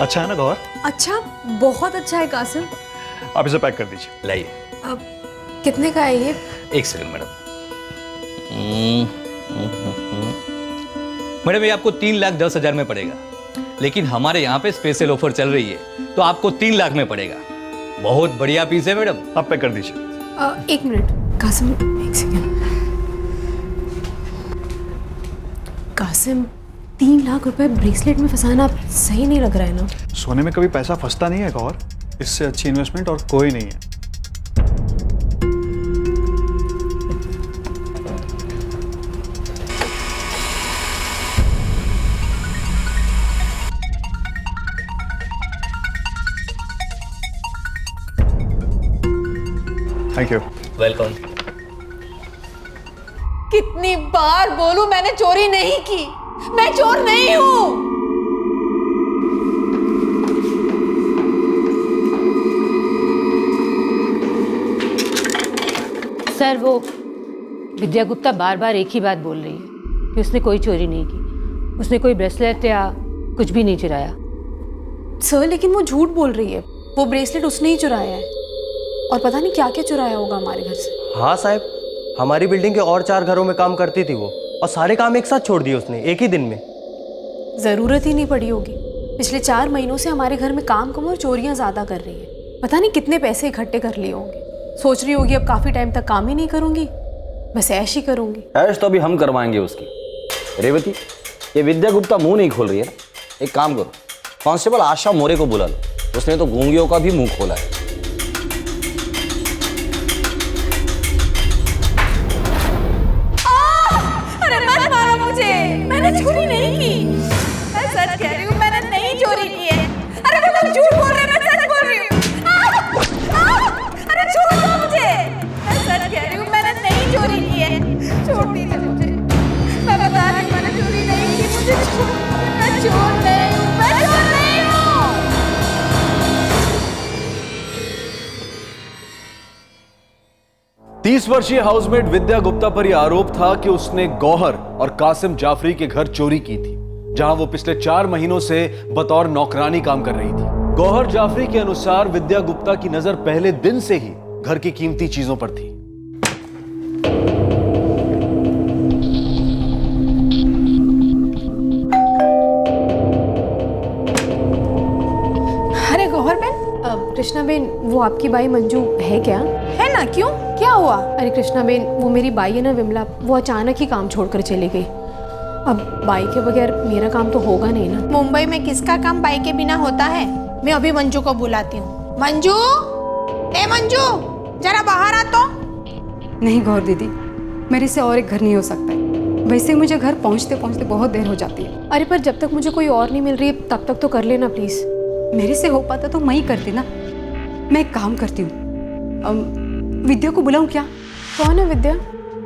अच्छा है ना गौर? अच्छा, बहुत अच्छा है कासिम। आप इसे पैक कर दीजिए। लाइए। अब कितने का है ये? एक सेकंड मैडम। मैडम ये आपको 3,10,000 में पड़ेगा, लेकिन हमारे यहाँ पे स्पेशल ऑफर चल रही है तो आपको 3 लाख में पड़ेगा। बहुत बढ़िया पीस है मैडम। आप पैक कर दीजिए। एक मिनट कासिम, एक सेकंड। कासिम, 3 लाख रुपए ब्रेसलेट में फंसाना सही नहीं लग रहा है ना? सोने में कभी पैसा फंसता नहीं है गौर। इससे अच्छी इन्वेस्टमेंट और कोई नहीं है। Thank you. वेलकम। कितनी बार बोलूं, मैंने चोरी नहीं की, मैं चोर नहीं हूं। सर, वो विद्या गुप्ता बार बार एक ही बात बोल रही है कि उसने कोई चोरी नहीं की, उसने कोई ब्रेसलेट या कुछ भी नहीं चुराया। सर, लेकिन वो झूठ बोल रही है। वो ब्रेसलेट उसने ही चुराया है और पता नहीं क्या क्या चुराया होगा हमारे घर से। हाँ साहब, हमारी बिल्डिंग के और 4 घरों में काम करती थी वो, और सारे काम एक साथ छोड़ दिए उसने एक ही दिन में। जरूरत ही नहीं पड़ी होगी। पिछले 4 महीनों से हमारे घर में काम कम और चोरियां ज्यादा कर रही है। पता नहीं कितने पैसे इकट्ठे कर लिए होंगे। सोच रही होगी अब काफी टाइम तक काम ही नहीं करूंगी, बस ऐश ही करूंगी। ऐश तो अभी हम करवाएंगे उसकी। रेवती, ये विद्या गुप्ता मुंह नहीं खोल रही है ना, एक काम करो, कांस्टेबल आशा मोरे को बुला लो, उसने तो गूंगियों का भी मुंह खोला है। अरे मत मारो मुझे, मैंने चोरी नहीं की। मैं सच कह रही हूँ, मैंने नहीं चोरी की है। अरे वो लोग झूठ बोल रहे हैं, मैं सच बोल रही हूँ। अरे छोड़ दो मुझे, मैं सच कह रही हूँ, मैंने नहीं चोरी की है। छोड़ दीजिए मुझे, मैं बता रही हूँ, मैंने चोरी नहीं की। मुझे छोड़, मैं चोर नहीं हूँ, मैं चोर नहीं हूँ। 30 वर्षीय हाउसमेट विद्या गुप्ता पर यह आरोप था कि उसने गौहर और कासिम जाफरी के घर चोरी की थी, जहां वो पिछले 4 महीनों से बतौर नौकरानी काम कर रही थी। गौहर जाफरी के अनुसार विद्या गुप्ता की नजर पहले दिन से ही घर की कीमती चीजों पर थी। अरे गौहर बहन, कृष्णा बेन, वो आपकी बाई मंजू है क्या? है ना, क्यों, क्या हुआ? अरे कृष्णा बेन, वो मेरी बाई है ना विमला, वो अचानक ही काम छोड़कर चली गई। अब बाई के बगैर मेरा काम तो होगा नहीं ना। मुंबई में किसका काम बाई के बिना होता है? मैं अभी मंजू को बुलाती हूँ। मंजू, ए मंजू, जरा बाहर आ तो। नहीं गौर दीदी, मेरे से और एक घर नहीं हो सकता है। वैसे मुझे घर पहुंचते पहुंचते बहुत देर हो जाती है। अरे पर जब तक मुझे कोई और नहीं मिल रही है तब तक तो कर लेना प्लीज। मेरे से हो पाता तो मैं ही करती ना। मैं एक काम करती हूँ, विद्या को बुलाऊं क्या? कौन है विद्या?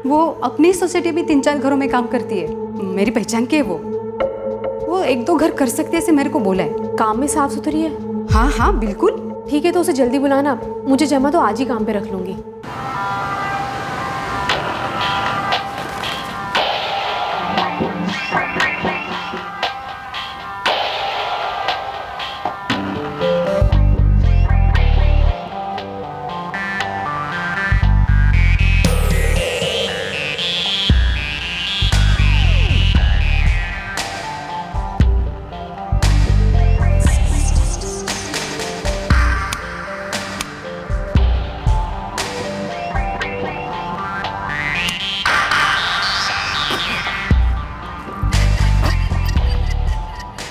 वो अपनी सोसाइटी में 3-4 घरों में काम करती है, मेरी पहचान की है वो 1-2 घर कर सकती है, ऐसे मेरे को बोला है। काम में साफ सुथरी है? हाँ हाँ बिल्कुल। ठीक है, तो उसे जल्दी बुलाना। मुझे जमा तो आज ही काम पे रख लूंगी।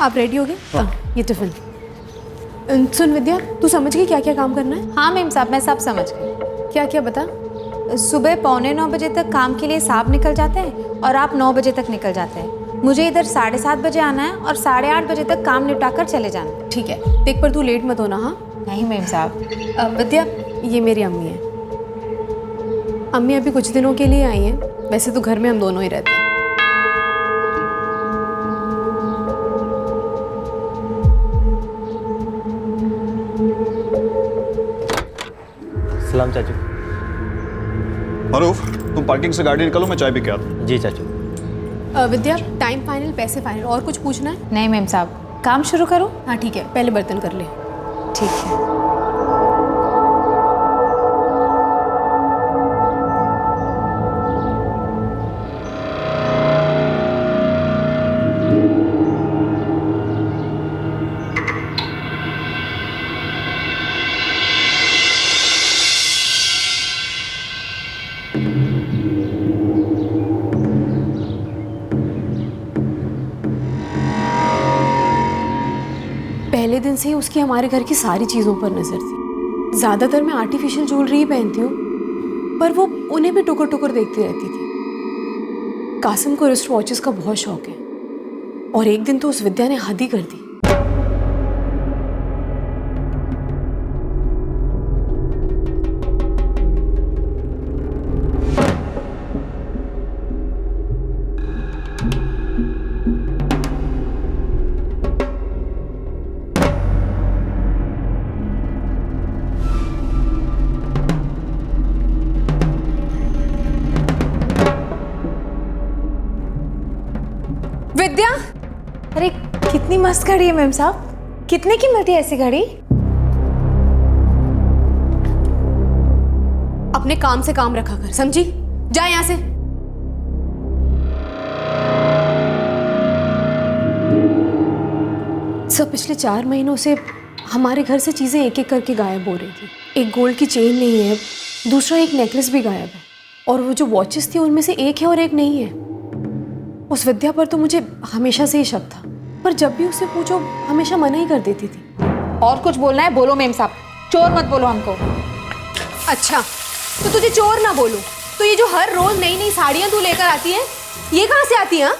आप रेडी हो गए? ये टिफिन। सुन विद्या, तू समझ गई क्या क्या काम करना है? हाँ मैम साहब, मैं सब समझ गई। क्या क्या बता। सुबह 8:45 बजे तक काम के लिए साहब निकल जाते हैं और आप 9 बजे तक निकल जाते हैं। मुझे इधर 7:30 बजे आना है और 8:30 बजे तक काम निपटा कर चले जाना है। ठीक है, देख पर तू लेट मत होना। हाँ नहीं मैम साहब। विद्या, ये मेरी अम्मी है। अम्मी अभी कुछ दिनों के लिए आई हैं, वैसे तो घर में हम दोनों ही रहते हैं। सलाम चाचू। मरूफ, तुम पार्किंग से गाड़ी निकालो, मैं चाय पी के आता हूँ। जी चाचू। विद्या, टाइम फाइनल, पैसे फाइनल, और कुछ पूछना है? नहीं मैम साहब। काम शुरू करूं? हाँ ठीक है, पहले बर्तन कर ले। ठीक है। पहले दिन से ही उसकी हमारे घर की सारी चीज़ों पर नज़र थी। ज़्यादातर मैं आर्टिफिशियल ज्वेलरी ही पहनती हूँ, पर वो उन्हें भी टुकर टुकर देखती रहती थी। कासिम को रिस्ट वॉचेस का बहुत शौक है, और एक दिन तो उस विद्या ने हद ही कर दी। विद्या, अरे कितनी मस्त घड़ी है मैम साहब, कितने की मिलती है ऐसी घड़ी? अपने काम से काम रखा कर, समझी? जा यहाँ से। सब पिछले 4 महीनों से हमारे घर से चीजें एक एक करके गायब हो रही थी। एक गोल्ड की चेन नहीं है, दूसरा एक नेकलेस भी गायब है, और वो जो वॉचेस थी उनमें से एक है और एक नहीं है। उस विद्या पर तो मुझे हमेशा से ही शक था, पर जब भी उसे पूछो हमेशा मना ही कर देती थी। और कुछ बोलना है बोलो मेम साहब, चोर मत बोलो हमको। अच्छा, तो तुझे चोर ना बोलूं, तो ये जो हर रोज नई नई साड़ियां तू लेकर आती है, ये कहाँ से आती हैं?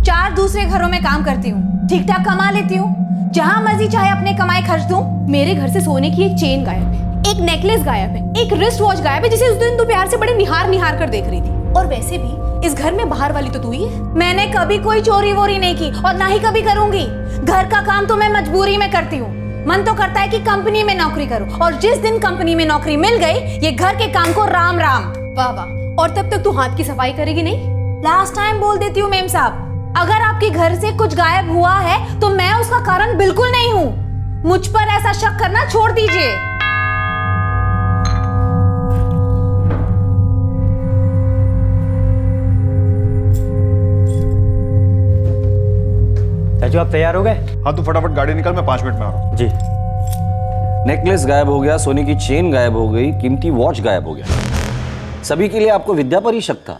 4 दूसरे घरों में काम करती हूँ, ठीक ठाक कमा लेती हूँ, जहाँ मर्जी चाहे अपने कमाई खर्च दूँ। मेरे घर से सोने की एक चेन गायब है, एक नेकलेस गायब है, एक रिस्ट वॉच गायब है, जिसे उस दिन तू प्यार से बड़े निहार निहार कर देख रही थी। और वैसे भी इस घर में बाहर वाली तो तू ही है। मैंने कभी कोई चोरी वोरी नहीं की और ना ही कभी करूंगी। घर का काम तो मैं मजबूरी में करती हूँ। मन तो करता है कि कंपनी में नौकरी करूं, और जिस दिन कंपनी में नौकरी मिल गई, ये घर के काम को राम राम। वाह वाह, और तब तक तू हाथ की सफाई करेगी नहीं? लास्ट टाइम बोल देती हूँ मेम साहब, अगर आपके घर से कुछ गायब हुआ है तो मैं उसका कारण बिल्कुल नहीं हूँ। मुझ पर ऐसा शक करना छोड़ दीजिए। चाचू आप तैयार हो गए? हाँ, तू फटाफट गाड़ी निकल, मैं 5 मिनट में आ रहा हूँ। जी। नेकलेस गायब हो गया, सोने की चेन गायब हो गई, कीमती वॉच गायब हो गया। सभी के लिए आपको विद्या पर ही शक था।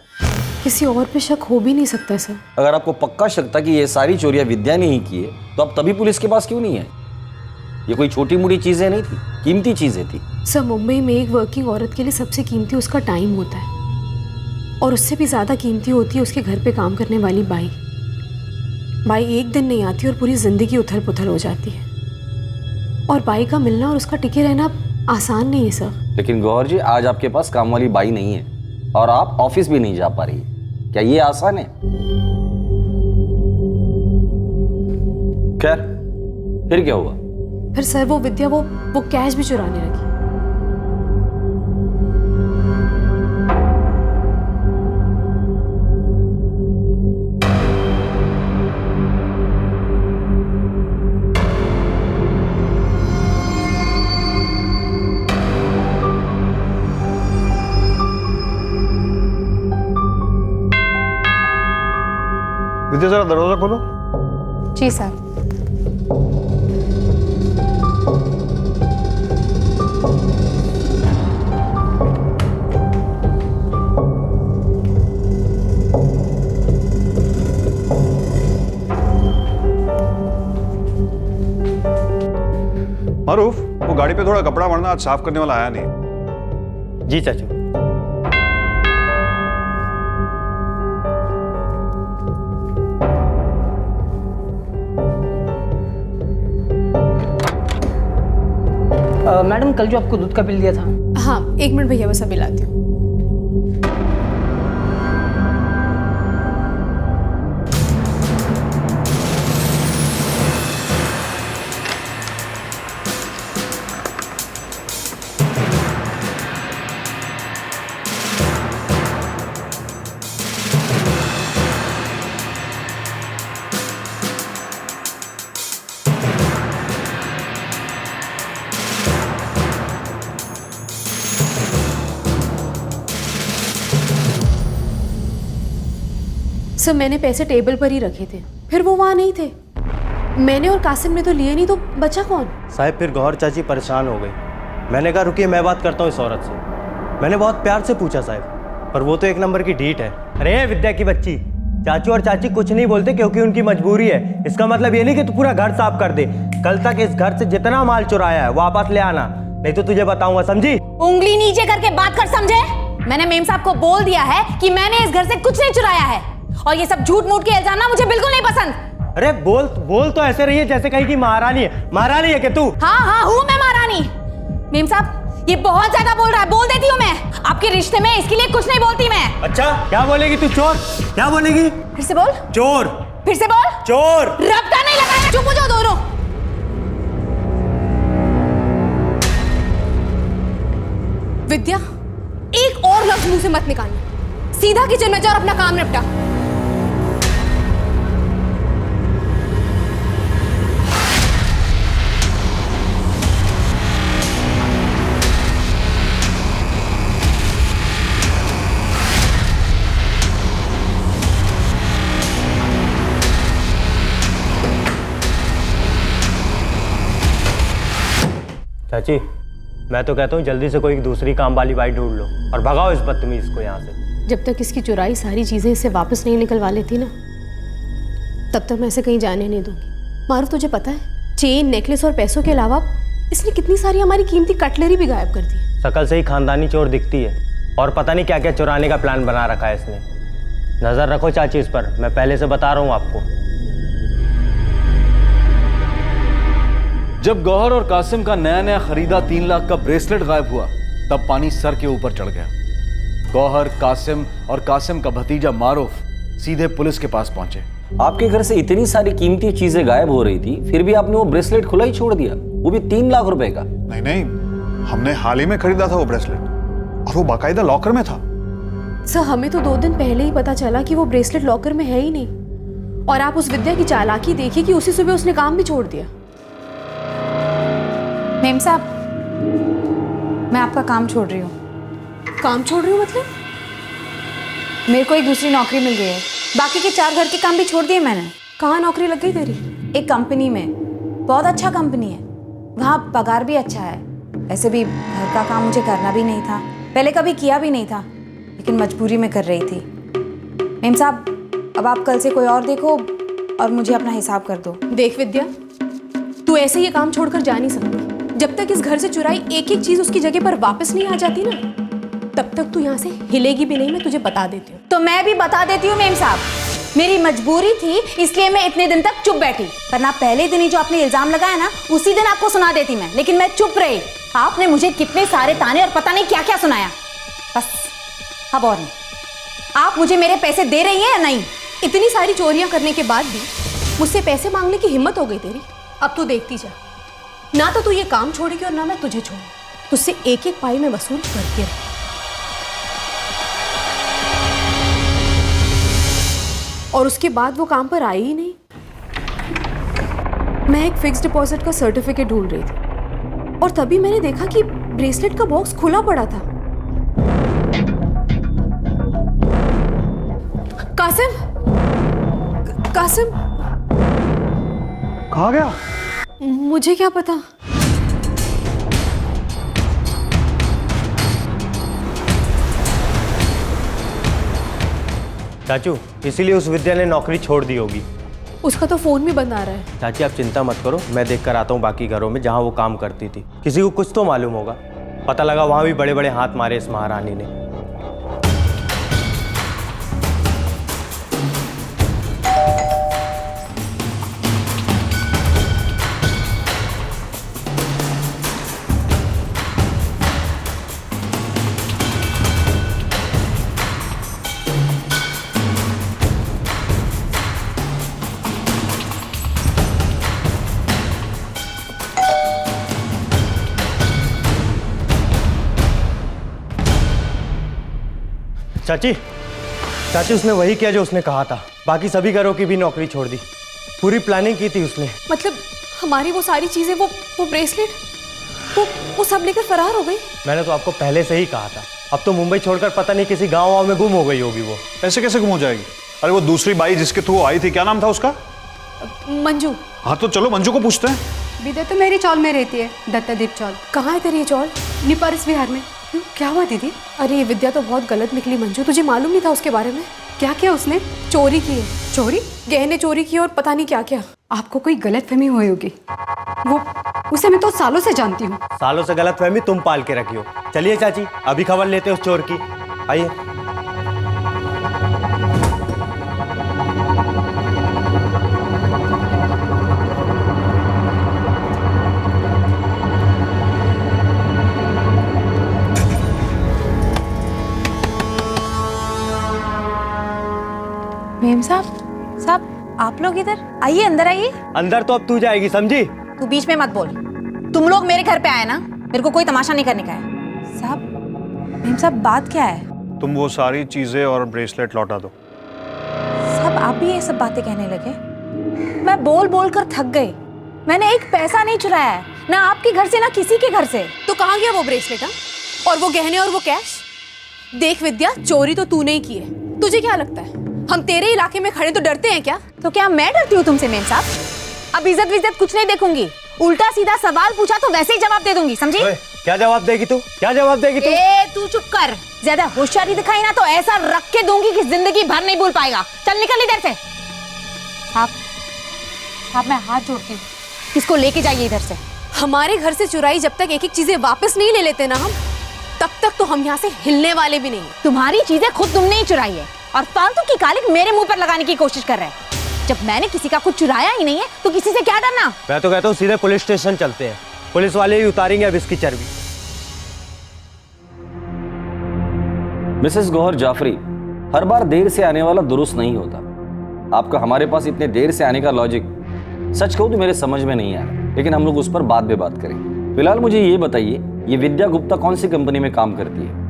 किसी और पे शक हो भी नहीं सकता सर। अगर आपको पक्का शक था कि ये सारी चोरियां विद्या ने ही की है, तो अब तभी पुलिस के पास क्यों नहीं है? ये कोई छोटी मोटी चीजें नहीं थी, कीमती चीजें थी। सर, मुंबई में एक वर्किंग औरत के लिए सबसे कीमती उसका टाइम होता है, और उससे भी ज्यादा कीमती होती है उसके घर पे काम करने वाली बाई। बाई एक दिन नहीं आती और पूरी जिंदगी उथल पुथल हो जाती है, और बाई का मिलना और उसका टिके रहना आसान नहीं है सर। लेकिन गौहर जी, आज आपके पास काम वाली बाई नहीं है और आप ऑफिस भी नहीं जा पा रही, क्या ये आसान है? खैर, फिर क्या हुआ? फिर सर वो विद्या वो कैश भी चुराने लगी। विद्या, जरा दरवाजा खोलो। जी सर। मारूफ, वो गाड़ी पे थोड़ा कपड़ा मरना, आज साफ करने वाला आया नहीं। जी चाचू। मैडम, कल जो आपको दूध का बिल दिया था। हाँ, 1 मिनट भैया, बस अभी लाती हूँ। सर मैंने पैसे टेबल पर ही रखे थे, फिर वो वहाँ नहीं थे। मैंने और कासिम ने तो लिए नहीं, तो बचा कौन? साहब फिर गौहर चाची परेशान हो गई। मैंने कहा रुकिए मैं बात करता हूँ इस औरत से। मैंने बहुत प्यार से पूछा साहब, पर वो तो एक नंबर की ढीठ है। अरे विद्या की बच्ची, चाचू और चाची कुछ नहीं बोलते क्योंकि उनकी मजबूरी है। इसका मतलब ये नहीं कि तू पूरा घर साफ कर दे। कल तक इस घर से जितना माल चुराया है वापस ले आना, नहीं तो तुझे बताऊंगा, समझी? उंगली नीचे करके बात कर, समझे? मैंने मेम साहब को बोल दिया है कि मैंने इस घर से कुछ नहीं चुराया है, और ये सब झूठ मूठ के इल्जाम ना मुझे बिल्कुल नहीं पसंद। अरे बोल तो ऐसे रही है जैसे कहीं की महारानी है। महारानी है कि तू? हाँ हूँ मैं महारानी। मेम साहब ये बहुत ज्यादा बोल रहा है, बोल देती हूँ मैं। आपके रिश्ते में इसके लिए कुछ नहीं बोलती मैं। अच्छा क्या बोलेगी तू? चोर? क्या बोलेगी? फिर से बोल। चोर। फिर से बोल। चोर। रब्ता नहीं लगाया, चुप हो जाओ दोनों। विद्या, एक और लफ्ज मुंह से मत निकालना। सीधा किचन में जा और अपना काम निपटा। चाची मैं तो कहता हूँ जल्दी से कोई दूसरी काम वाली बाई ढूंढ लो और भगाओ इस बदतमीज को यहाँ से। जब तक इसकी चुराई सारी चीजें इससे वापस नहीं निकलवा लेती ना, तब तक मैं इसे कहीं जाने नहीं दूंगी। मारूफ, तुझे पता है चेन, नेकलेस और पैसों के अलावा इसने कितनी सारी हमारी कीमती कटलरी भी गायब कर दी। शकल से ही खानदानी चोर दिखती है, और पता नहीं क्या क्या चुराने का प्लान बना रखा है इसने। नजर रखो चाची इस पर, मैं पहले से बता रहा हूँ आपको। जब गौहर और कासिम का नया नया खरीदा 3 लाख का ब्रेसलेट गायब हुआ, तब पानी सर के ऊपर चढ़ गया। गौहर, कासिम और कासिम का भतीजा मारूफ सीधे पुलिस के पास पहुंचे। आपके घर से इतनी सारी कीमती चीजें गायब हो रही थी, फिर भी आपने वो ब्रेसलेट खुला ही छोड़ दिया, वो भी 3 लाख रुपए का। नहीं, हमने हाल ही में खरीदा था वो ब्रेसलेट, और वो बाकायदा लॉकर में था। सर हमें तो 2 दिन पहले ही पता चला कि वो ब्रेसलेट लॉकर में है ही नहीं, और आप उस विद्या की चालाकी देखिए कि उसी सुबह उसने काम भी छोड़ दिया। मेम साहब मैं आपका काम छोड़ रही हूँ। काम छोड़ रही हूँ मतलब? मेरे को एक दूसरी नौकरी मिल गई है, बाकी के 4 घर के काम भी छोड़ दिए मैंने। कहाँ नौकरी लग गई तेरी? एक कंपनी में, बहुत अच्छा कंपनी है, वहाँ पगार भी अच्छा है। वैसे भी घर का काम मुझे करना भी नहीं था, पहले कभी किया भी नहीं था, लेकिन मजबूरी में कर रही थी। मेम साहब अब आप कल से कोई और देखो और मुझे अपना हिसाब कर दो। देख विद्या, तू ऐसे ये काम छोड़कर जा नहीं सकती। जब तक इस घर से चुराई एक एक चीज उसकी जगह पर वापस नहीं आ जाती ना, तब तक तू यहाँ से हिलेगी भी नहीं, मैं तुझे बता देती हूँ। तो मैं भी बता देती हूँ मेम साहब, मेरी मजबूरी थी इसलिए मैं इतने दिन तक चुप बैठी, वरना पहले दिन ही जो आपने इल्जाम लगाया ना, उसी दिन आपको सुना देती मैं, लेकिन मैं चुप रही। आपने मुझे कितने सारे ताने और पता नहीं क्या क्या सुनाया। बस अब और नहीं। आप मुझे मेरे पैसे दे रही हैं या नहीं? इतनी सारी चोरियां करने के बाद भी मुझसे पैसे मांगने की हिम्मत हो गई तेरी। अब तू देखती जा, ना तो तू ये काम छोड़ेगी और ना मैं तुझे छोड़ूंगी। तुझसे एक एक पाई में वसूल करके रह। और उसके बाद वो काम पर आई ही नहीं। मैं एक फिक्स डिपॉजिट का सर्टिफिकेट ढूंढ रही थी, और तभी मैंने देखा कि ब्रेसलेट का बॉक्स खुला पड़ा था। कासिम, कासिम कहाँ गया? मुझे क्या पता। चाचू इसीलिए उस विद्या ने नौकरी छोड़ दी होगी। उसका तो फोन भी बंद आ रहा है। चाची आप चिंता मत करो, मैं देख कर आता हूँ बाकी घरों में जहाँ वो काम करती थी। किसी को कुछ तो मालूम होगा। पता लगा वहाँ भी बड़े बड़े हाथ मारे इस महारानी ने। चाची चाची उसने वही किया जो उसने कहा था। बाकी सभी घरों की भी नौकरी छोड़ दी। पूरी प्लानिंग की थी उसने। मतलब हमारी वो सारी चीजें, वो ब्रेसलेट, वो सब लेकर फरार हो गई। मैंने तो आपको पहले से ही कहा था। अब तो मुंबई छोड़कर पता नहीं किसी गांव में गुम हो गई होगी वो। ऐसे कैसे गुम हो जाएगी? अरे वो दूसरी बाई जिसके थ्रू आई थी, क्या नाम था उसका? मंजू। हाँ तो चलो मंजू को पूछते हैं। विद्या तो मेरी चौल में रहती है, दत्तादीप चौल। कहाँ है तेरी ये चौल? निपारस विहार में। क्यों, क्या हुआ दीदी? अरे ये विद्या तो बहुत गलत निकली मंजू, तुझे मालूम नहीं था उसके बारे में? क्या किया उसने? चोरी की है, चोरी? गहने चोरी किए और पता नहीं क्या क्या। आपको कोई गलतफहमी हुई होगी। वो उसे मैं तो सालों से जानती हूँ। सालों से गलतफहमी तुम पाल के रखी हो। चलिए चाची, अभी खबर लेते हैं उस चोर की। आइए। मेम साहब, आप लोग इधर आइए, अंदर आइए। अंदर तो अब तू जाएगी, समझी? तू बीच में मत बोल। तुम लोग मेरे घर पे आए ना, मेरे को कोई तमाशा नहीं करने का है। साहब, मेम साहब बात क्या है? तुम वो सारी चीजें और ब्रेसलेट लौटा दो। साहब आप भी ये सब बातें कहने लगे? मैं बोल बोल कर थक गई। मैंने एक पैसा नहीं चुराया है, ना आपके घर से ना किसी के घर से। तो कहाँ गया वो ब्रेसलेट? हाँ, और वो गहने और वो कैश? देख विद्या, चोरी तो तूने ही की है। तुझे क्या लगता है हम तेरे इलाके में खड़े तो डरते हैं क्या? तो क्या मैं डरती हूँ तुमसे मेम साहब? अब इज्जत विज्जत कुछ नहीं देखूंगी, उल्टा सीधा सवाल पूछा तो वैसे ही जवाब दे दूंगी, समझी? क्या जवाब देगी तू? क्या जवाब देगी तू? तू चुप कर। ज्यादा होशियारी दिखाई ना तो ऐसा रख के दूंगी कि जिंदगी भर नहीं भूल पाएगा। चल निकल इधर से। साहब मैं हाथ जोड़ती हूँ, इसको लेके जाइए इधर से। हमारे घर से चुराई जब तक एक एक चीजें वापस नहीं ले लेते ना हम, तब तक तो हम यहाँ से हिलने वाले भी नहीं। तुम्हारी चीजें खुद तुमने ही चुराई है और फालतू की कालिक मेरे मुंह पर लगाने की कोशिश कर रहे हैं। जब मैंने किसी का कुछ चुराया ही नहीं है तो किसी से क्या डरना? मैं तो कहता हूँ सीधे पुलिस स्टेशन चलते हैं, पुलिस वाले ही उतारेंगे अब इसकी चर्बी। मिसेस गौहर जाफरी, हर बार देर से आने वाला दुरुस्त नहीं होता। आपका हमारे पास इतने देर से आने का लॉजिक सच कहूं तो मेरे समझ में नहीं आया, लेकिन हम लोग उस पर बाद में बात करेंगे। फिलहाल मुझे ये बताइए, ये विद्या गुप्ता कौन सी कंपनी में काम करती है?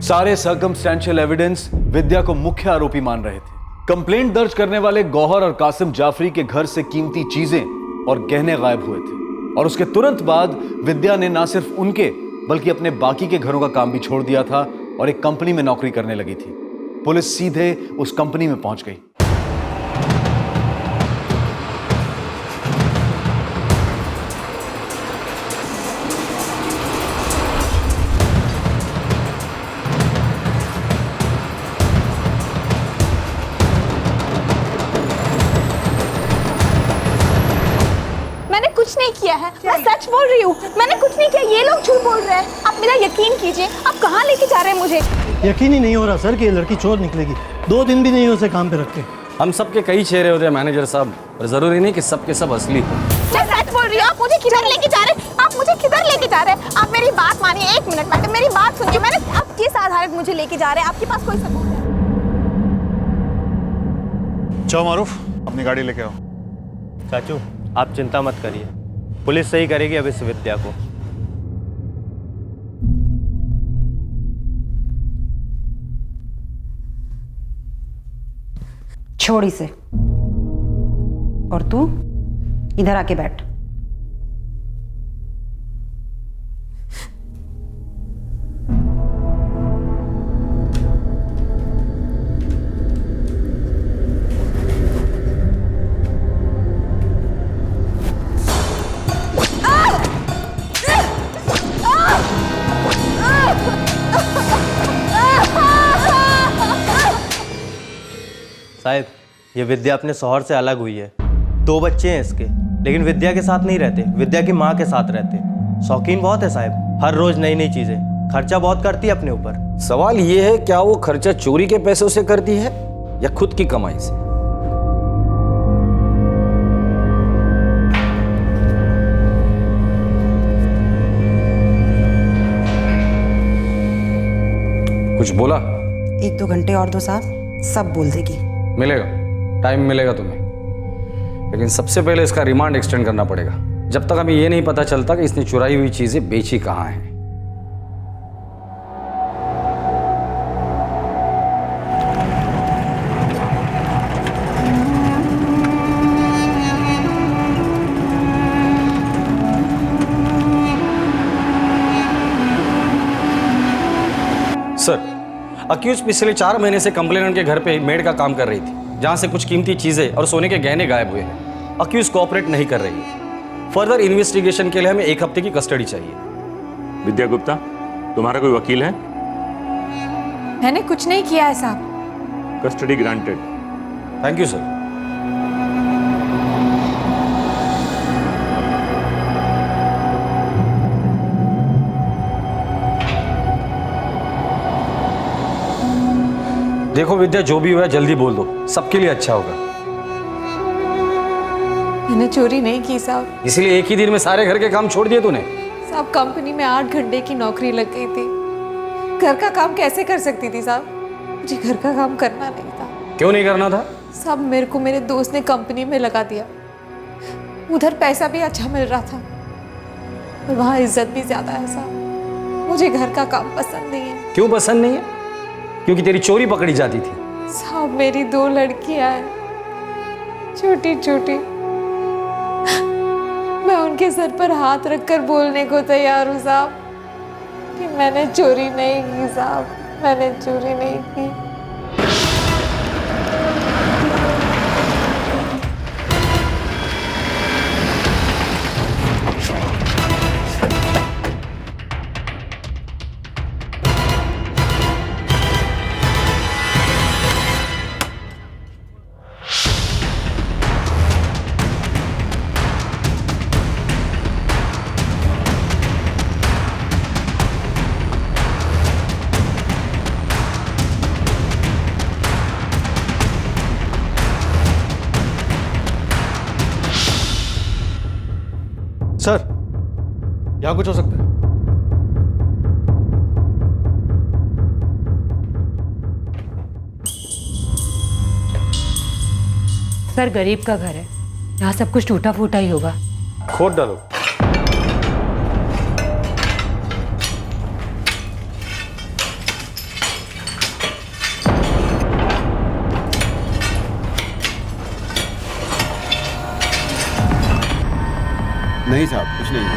सारे सर्कमस्टेंशियल एविडेंस विद्या को मुख्य आरोपी मान रहे थे। कंप्लेंट दर्ज करने वाले गौहर और कासिम जाफरी के घर से कीमती चीजें और गहने गायब हुए थे, और उसके तुरंत बाद विद्या ने ना सिर्फ उनके बल्कि अपने बाकी के घरों का काम भी छोड़ दिया था और एक कंपनी में नौकरी करने लगी थी। पुलिस सीधे उस कंपनी में पहुंच गई। कुछ नहीं किया है, मैं सच बोल रही हूँ। मैंने कुछ नहीं किया, ये लोग झूठ बोल रहे हैं। आप मेरा यकीन कीजिए। आप कहाँ लेके जा रहे हैं मुझे? यकीन ही नहीं हो रहा सर कि ये लड़की चोर निकलेगी। 2 दिन भी नहीं उसे काम पे रख के। हम सबके कई चेहरे होते हैं मैनेजर साहब, और जरूरी नहीं कि सबके सब असली हो। मैं सच बोल रही हूँ। आप मुझे किधर लेके जा रहे हैं? आप मुझे किधर लेके जा रहे हैं? आप मेरी बात मानिए, 1 मिनट मैडम, मेरी बात सुनिए। मैंने आप किस आधारित मुझे लेके जा रहे हैं? आपके पास कोई सबूत है? जाओ मारूफ, अपनी गाड़ी लेके आओ। चाचू आप चिंता मत करिए, पुलिस सही करेगी अब इस विद्या को। छोड़ इसे, और तू इधर आके बैठ। साहब ये विद्या अपने शौहर से अलग हुई है। 2 बच्चे हैं इसके, लेकिन विद्या के साथ नहीं रहते, विद्या की माँ के साथ रहते। शौकीन बहुत है साहब, हर रोज नई नई चीजें, खर्चा बहुत करती है अपने ऊपर। सवाल ये है, क्या वो खर्चा चोरी के पैसों से करती है या खुद की कमाई से? कुछ बोला? 1-2 घंटे और दो साहब, सब बोल देगी। मिलेगा, टाइम मिलेगा तुम्हें, लेकिन सबसे पहले इसका रिमांड एक्सटेंड करना पड़ेगा, जब तक हमें यह नहीं पता चलता कि इसने चुराई हुई चीजें बेची कहाँ हैं। सर, अक्यूज पिछले 4 महीने से कंप्लेनेंट के घर पे मेड का काम कर रही थी। जहां से कुछ कीमती चीजें और सोने के गहने गायब हुए हैं। अक्यूज कोऑपरेट नहीं कर रही है। फर्दर इन्वेस्टिगेशन के लिए हमें 1 हफ्ते की कस्टडी चाहिए। विद्या गुप्ता, तुम्हारा कोई वकील है? मैंने कुछ नहीं किया है साहब। Custody granted. Thank you sir. देखो विद्या, जो भी हुआ है जल्दी बोल दो, सबके लिए अच्छा होगा। मैंने चोरी नहीं की साहब। इसलिए एक ही दिन में सारे घर के काम छोड़ दिए तूने? साहब कंपनी में 8 घंटे की नौकरी लग गई थी। घर का काम कैसे कर सकती थी साहब? मुझे घर का काम करना नहीं था। क्यों नहीं करना था? साहब मेरे को मेरे दोस्त ने कंपनी में लगा दिया। उधर पैसा भी अच्छा मिल रहा था और वहाँ इज्जत भी ज्यादा है साहब। मुझे घर का काम पसंद नहीं है। क्यों पसंद नहीं है? क्योंकि तेरी चोरी पकड़ी जाती थी। साहब मेरी 2 लड़कियां हैं, छोटी छोटी। मैं उनके सर पर हाथ रखकर बोलने को तैयार हूँ साहब कि मैंने चोरी नहीं की साहब, मैंने चोरी नहीं की। सर, यहाँ कुछ हो सकता है? सर गरीब का घर है, यहाँ सब कुछ टूटा फूटा ही होगा। खोद डालो। नहीं साहब, कुछ नहीं है।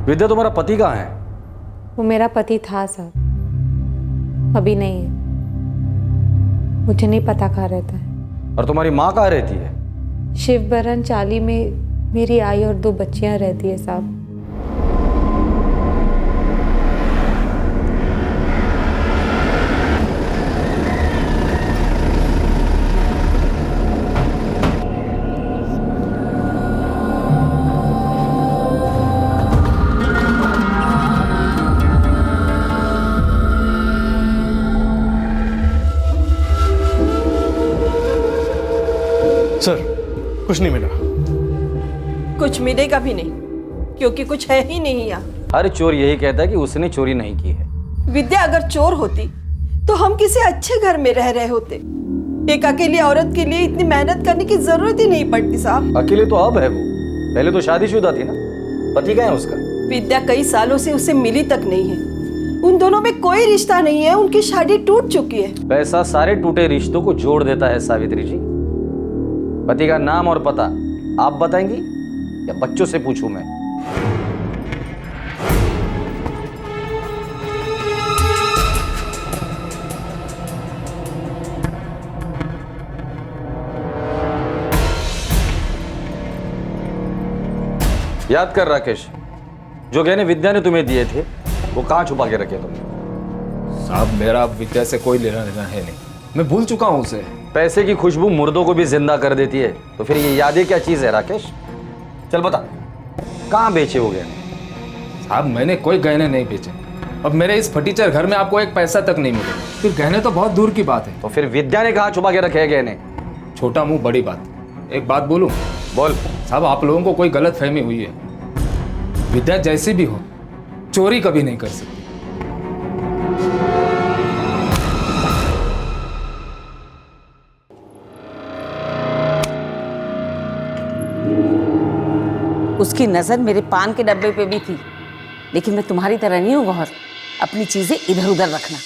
विद्या, तुम्हारा पति कहाँ है? वो मेरा पति था साहब, अभी नहीं है। मुझे नहीं पता कहाँ रहता है। और तुम्हारी माँ कहाँ रहती है? शिवबरन चाली में मेरी आई और 2 बच्चियां रहती है साहब। सर, कुछ नहीं मिला। कुछ मिलेगा भी नहीं, क्योंकि कुछ है ही नहीं यहाँ। हर चोर यही कहता है कि उसने चोरी नहीं की है। विद्या अगर चोर होती तो हम किसी अच्छे घर में रह रहे होते। एक अकेली औरत के लिए इतनी मेहनत करने की जरूरत ही नहीं पड़ती साहब। अकेले तो अब है वो, पहले तो शादीशुदा थी ना। पति कहाँ है उसका? विद्या कई सालों से उसे मिली तक नहीं है। उन दोनों में कोई रिश्ता नहीं है, उनकी शादी टूट चुकी है। पैसा सारे टूटे रिश्तों को जोड़ देता है सावित्री जी। पति का नाम और पता आप बताएंगी या बच्चों से पूछूं मैं? याद कर राकेश, जो गहने विद्या ने तुम्हें दिए थे वो कहां छुपा के रखे तुमने? साहब मेरा विद्या से कोई लेना देना है नहीं, मैं भूल चुका हूं उसे। पैसे की खुशबू मुर्दों को भी जिंदा कर देती है, तो फिर ये यादें क्या चीज है राकेश? चल बता, कहां बेचे हो गहने? साहब मैंने कोई गहने नहीं बेचे। अब मेरे इस फटीचर घर में आपको एक पैसा तक नहीं मिलेगा, फिर गहने तो बहुत दूर की बात है। तो फिर विद्या ने कहां छुपा के रखे हैं गहने? छोटा मुंह बड़ी बात। एक बात बोलूं? बोल। साहब आप लोगों को कोई गलत फहमी हुई है। विद्या जैसी भी हो, चोरी कभी नहीं कर सकती। उसकी नजर मेरे पान के डब्बे पे भी थी, लेकिन मैं तुम्हारी तरह नहीं हूँ गौहर। अपनी चीजें इधर उधर रखना।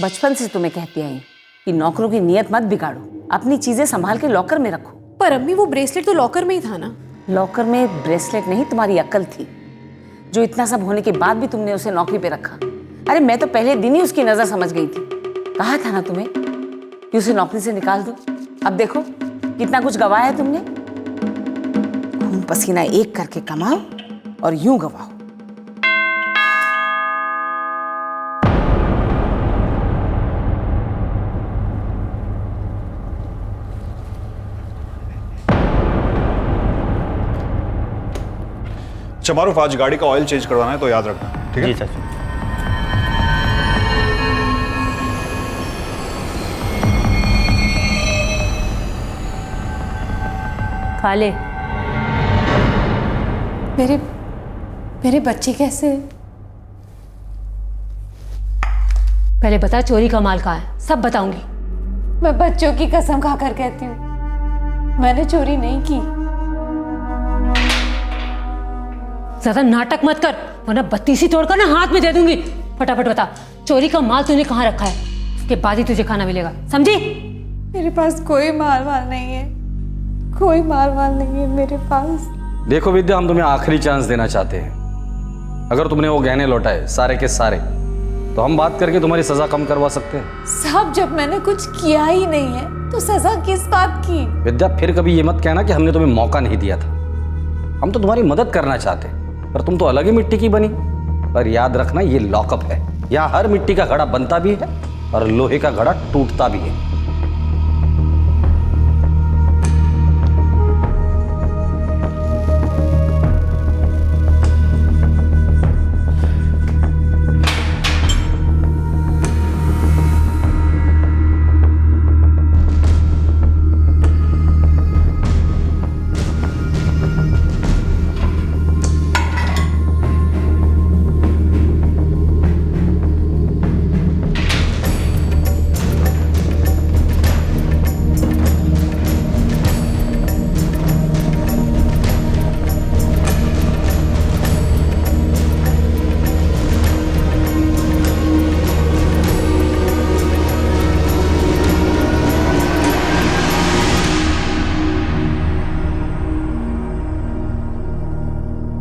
बचपन से तुम्हें कहती आई कि नौकरों की नीयत मत बिगाड़ो, अपनी चीजें संभाल के लॉकर में रखो। पर अम्मी वो ब्रेसलेट तो लॉकर में ही था ना। लॉकर में ब्रेसलेट नहीं, तुम्हारी अक्ल थी, जो इतना सब होने के बाद भी तुमने उसे नौकरी पे रखा। अरे मैं तो पहले दिन ही उसकी नजर समझ गई थी। कहा था ना तुम्हें कि उसे नौकरी से निकाल दो। अब देखो कितना कुछ गवाया है तुमने। खून पसीना एक करके कमाओ और यूं गवाओ। अच्छा मारूफ, आज गाड़ी का ऑयल चेंज करवाना है तो याद रखना, ठीक है? जी चाचू। खा ले। मेरे बच्चे कैसे? पहले बता चोरी का माल कहाँ है, सब बताऊंगी। मैं बच्चों की कसम खाकर कहती हूँ, मैंने चोरी नहीं की। ज्यादा नाटक मत कर वरना बत्तीसी तोड़कर ना हाथ में दे दूंगी। फटाफट बता चोरी का माल तूने कहाँ रखा है, उसके बाद ही तुझे खाना मिलेगा, समझी? मेरे पास कोई माल नहीं है, कोई माल नहीं है मेरे पास। देखो विद्या, हम तुम्हें आखिरी चांस देना चाहते हैं। अगर तुमने वो गहने लौटाए सारे के सारे तो हम बात करके तुम्हारी सजा कम करवा सकते हैं। साहब जब मैंने कुछ किया ही नहीं है तो सजा किस बात की? विद्या फिर कभी ये मत कहना कि हमने तुम्हें मौका नहीं दिया था। हम तो तुम्हारी मदद करना चाहते हैं, पर तुम तो अलग ही मिट्टी की बनी। पर याद रखना ये लॉकअप है, यहाँ हर मिट्टी का घड़ा बनता भी है और लोहे का घड़ा टूटता भी है।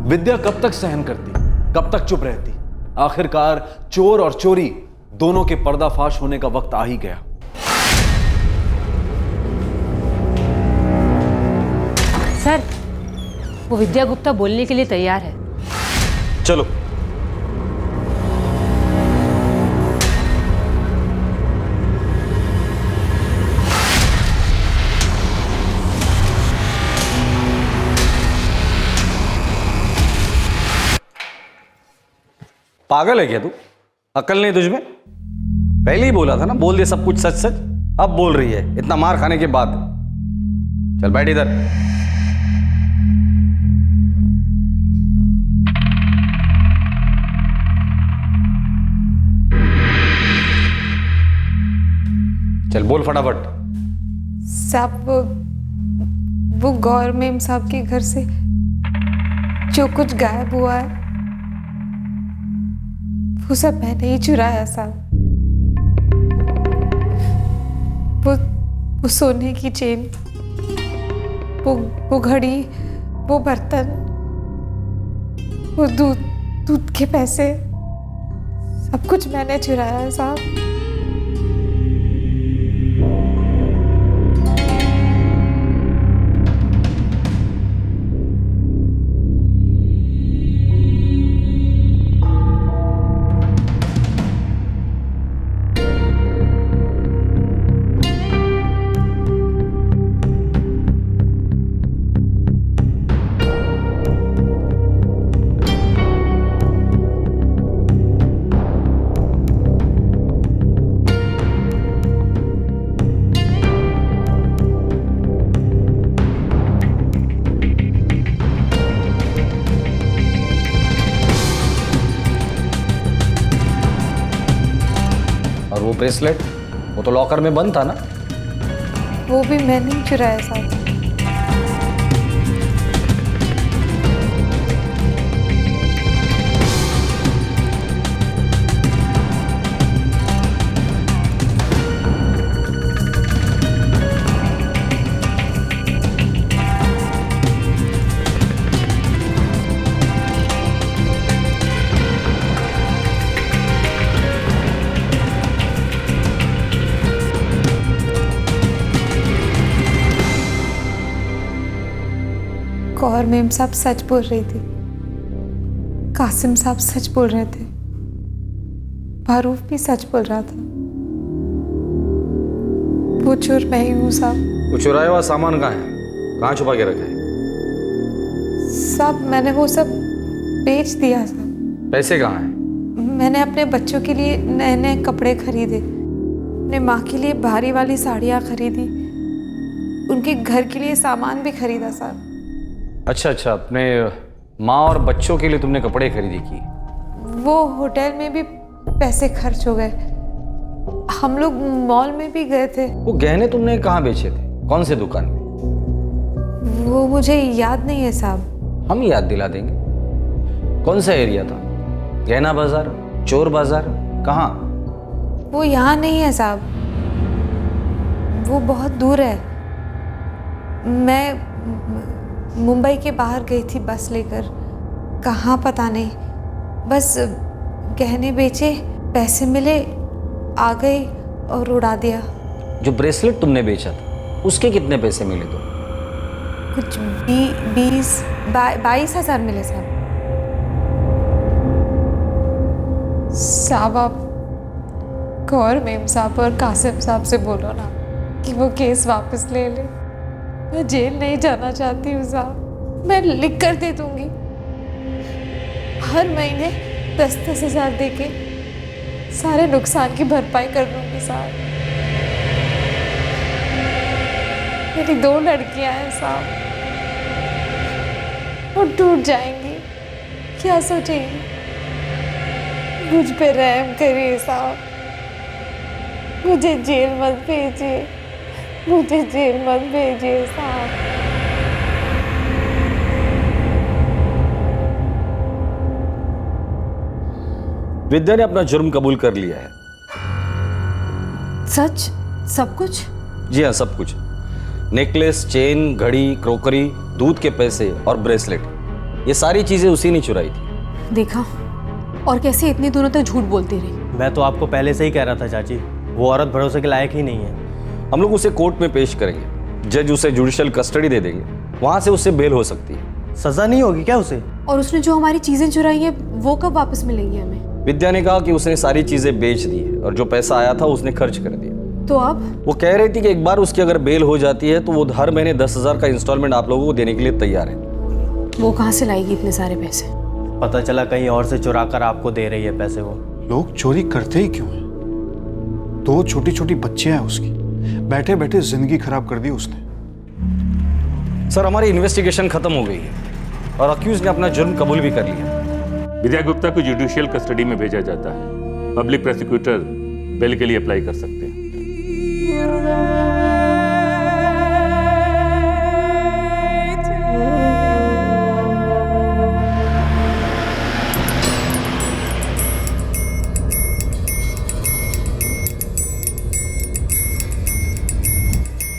विद्या कब तक सहन करती, कब तक चुप रहती? आखिरकार चोर और चोरी दोनों के पर्दाफाश होने का वक्त आ ही गया। सर वो विद्या गुप्ता बोलने के लिए तैयार है। चलो। पागल है क्या तू? अकल नहीं तुझ में? पहले ही बोला था ना, बोल दे सब कुछ सच सच। अब बोल रही है इतना मार खाने के बाद। चल बैठ इधर। चल बोल फटाफट। साहब वो गौर मेम साहब के घर से जो कुछ गायब हुआ है वो सब मैंने ही चुराया साहब। वो सोने की चेन, वो घड़ी, वो बर्तन, वो दूध के पैसे, सब कुछ मैंने चुराया है साहब। वो ब्रेसलेट वो तो लॉकर में बंद था ना? वो भी मैंने ही चुराया साहब। गौहर मेम साहब सच बोल रही थी, कासिम साहब सच बोल रहे थे, मारूफ भी सच बोल रहा था। वो चोर मैं ही हूँ साहब। वो चुराया हुआ सामान कहाँ है? कहाँ छुपा के रखा है? साहब मैंने वो सब बेच दिया साहब। पैसे कहाँ हैं? मैंने अपने बच्चों के लिए नए नए कपड़े खरीदे, अपने माँ के लिए भारी वाली साड़ियाँ खरीदी, उनके घर के लिए सामान भी खरीदा साहब। अच्छा अच्छा, अपने माँ और बच्चों के लिए तुमने कपड़े खरीदी की? वो होटल में भी पैसे खर्च हो गए, हम लोग मॉल में भी गए थे। वो गहने तुमने कहाँ बेचे थे? कौन से दुकान में? वो मुझे याद नहीं है साहब। हम याद दिला देंगे। कौन सा एरिया था? गहना बाजार, चोर बाजार, कहाँ? वो यहाँ नहीं है साहब, वो बहुत दूर है। मैं मुंबई के बाहर गई थी बस लेकर, कहाँ पता नहीं, बस गहने बेचे, पैसे मिले, आ गई और उड़ा दिया। जो ब्रेसलेट तुमने बेचा था उसके कितने पैसे मिले तो? कुछ 22,000 मिले साहब। साहब आप गौहर मेम साहब और कासिम साहब से बोलो ना कि वो केस वापस ले ले। मैं जेल नहीं जाना चाहती हूँ साहब, मैं लिख कर दे दूंगी। हर महीने 10-10 हज़ार दे के सारे नुकसान की भरपाई कर दूंगी साहब। मेरी 2 लड़कियां हैं साहब, वो टूट जाएंगी, क्या सोचेंगी? मुझ पे रहम करिए साहब, मुझे जेल मत भेजिए, मुझे जेल मत भेजिए साहब। विद्या ने अपना जुर्म कबूल कर लिया है। सच? सब कुछ? जी हाँ, सब कुछ। नेकलेस, चेन, घड़ी, क्रोकरी, दूध के पैसे और ब्रेसलेट, ये सारी चीजें उसी ने चुराई थी। देखा, और कैसे इतने दिनों तक झूठ बोलती रही। मैं तो आपको पहले से ही कह रहा था चाची, वो औरत भरोसे के लायक ही नहीं है। हम लोग उसे कोर्ट में पेश करेंगे, जज उसे जुडिशियल कस्टडी दे देंगे, वहां से उससे बेल हो सकती है। सजा नहीं होगी क्या उसे? और उसने जो हमारी चीजें चुराई हैं वो कब वापस मिलेंगी हमें? विद्या ने कहा कि उसने सारी चीजें बेच दी है और जो पैसा आया था उसने खर्च कर दिया। तो अब? वो कह रही थी कि एक बार उसकी अगर बेल हो जाती है तो वो हर महीने 10,000 का इंस्टॉलमेंट आप लोगों को देने के लिए तैयार है। वो कहाँ से लाएगी इतने सारे पैसे? पता चला कहीं और से चुरा कर आपको दे रही है पैसे। वो लोग चोरी करते ही क्यों हैं? 2 छोटी छोटी बच्चियां हैं उसकी, बैठे बैठे जिंदगी खराब कर दी उसने। सर, हमारी इन्वेस्टिगेशन खत्म हो गई है और अक्यूज ने अपना जुर्म कबूल भी कर लिया। विद्या गुप्ता को जुडिशियल कस्टडी में भेजा जाता है। पब्लिक प्रोसिक्यूटर बेल के लिए अप्लाई कर सकते हैं।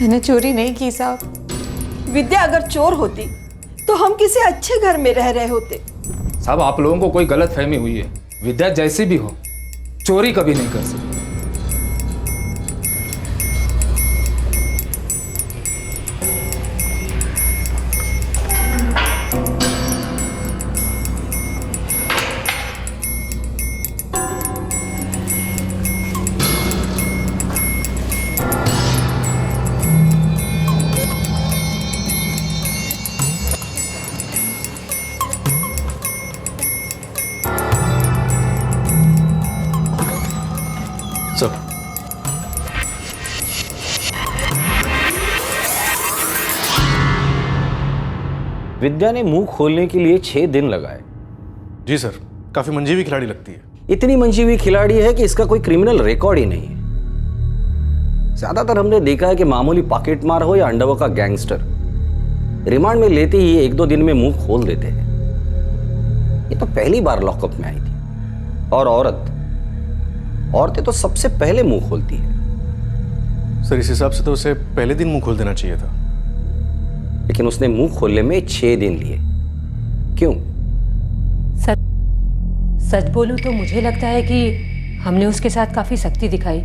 मैंने चोरी नहीं की साहब। विद्या अगर चोर होती तो हम किसी अच्छे घर में रह रहे होते। साहब, आप लोगों को कोई गलत फहमी हुई है। विद्या जैसी भी हो, चोरी कभी नहीं कर सकती। विद्या ने मुंह खोलने के लिए 6 दिन लगाए। जी सर, काफी मंजी हुई खिलाड़ी लगती है। इतनी मंजी हुई खिलाड़ी है कि इसका कोई क्रिमिनल रिकॉर्ड ही नहीं है। ज्यादातर हमने देखा है कि मामूली पॉकेटमार हो या अंडरवर्ल्ड का गैंगस्टर, रिमांड में लेते ही 1-2 दिन में मुंह खोल देते हैं। ये तो पहली बार लॉकअप में आई थी। और औरतें तो सबसे पहले मुंह खोलती है। सर, इस हिसाब से तो उसे पहले दिन मुंह खोल देना चाहिए था, लेकिन उसने मुंह खोलने में 6 दिन लिए। क्यों? सच बोलूं तो मुझे लगता है कि हमने उसके साथ काफी सख्ती दिखाई।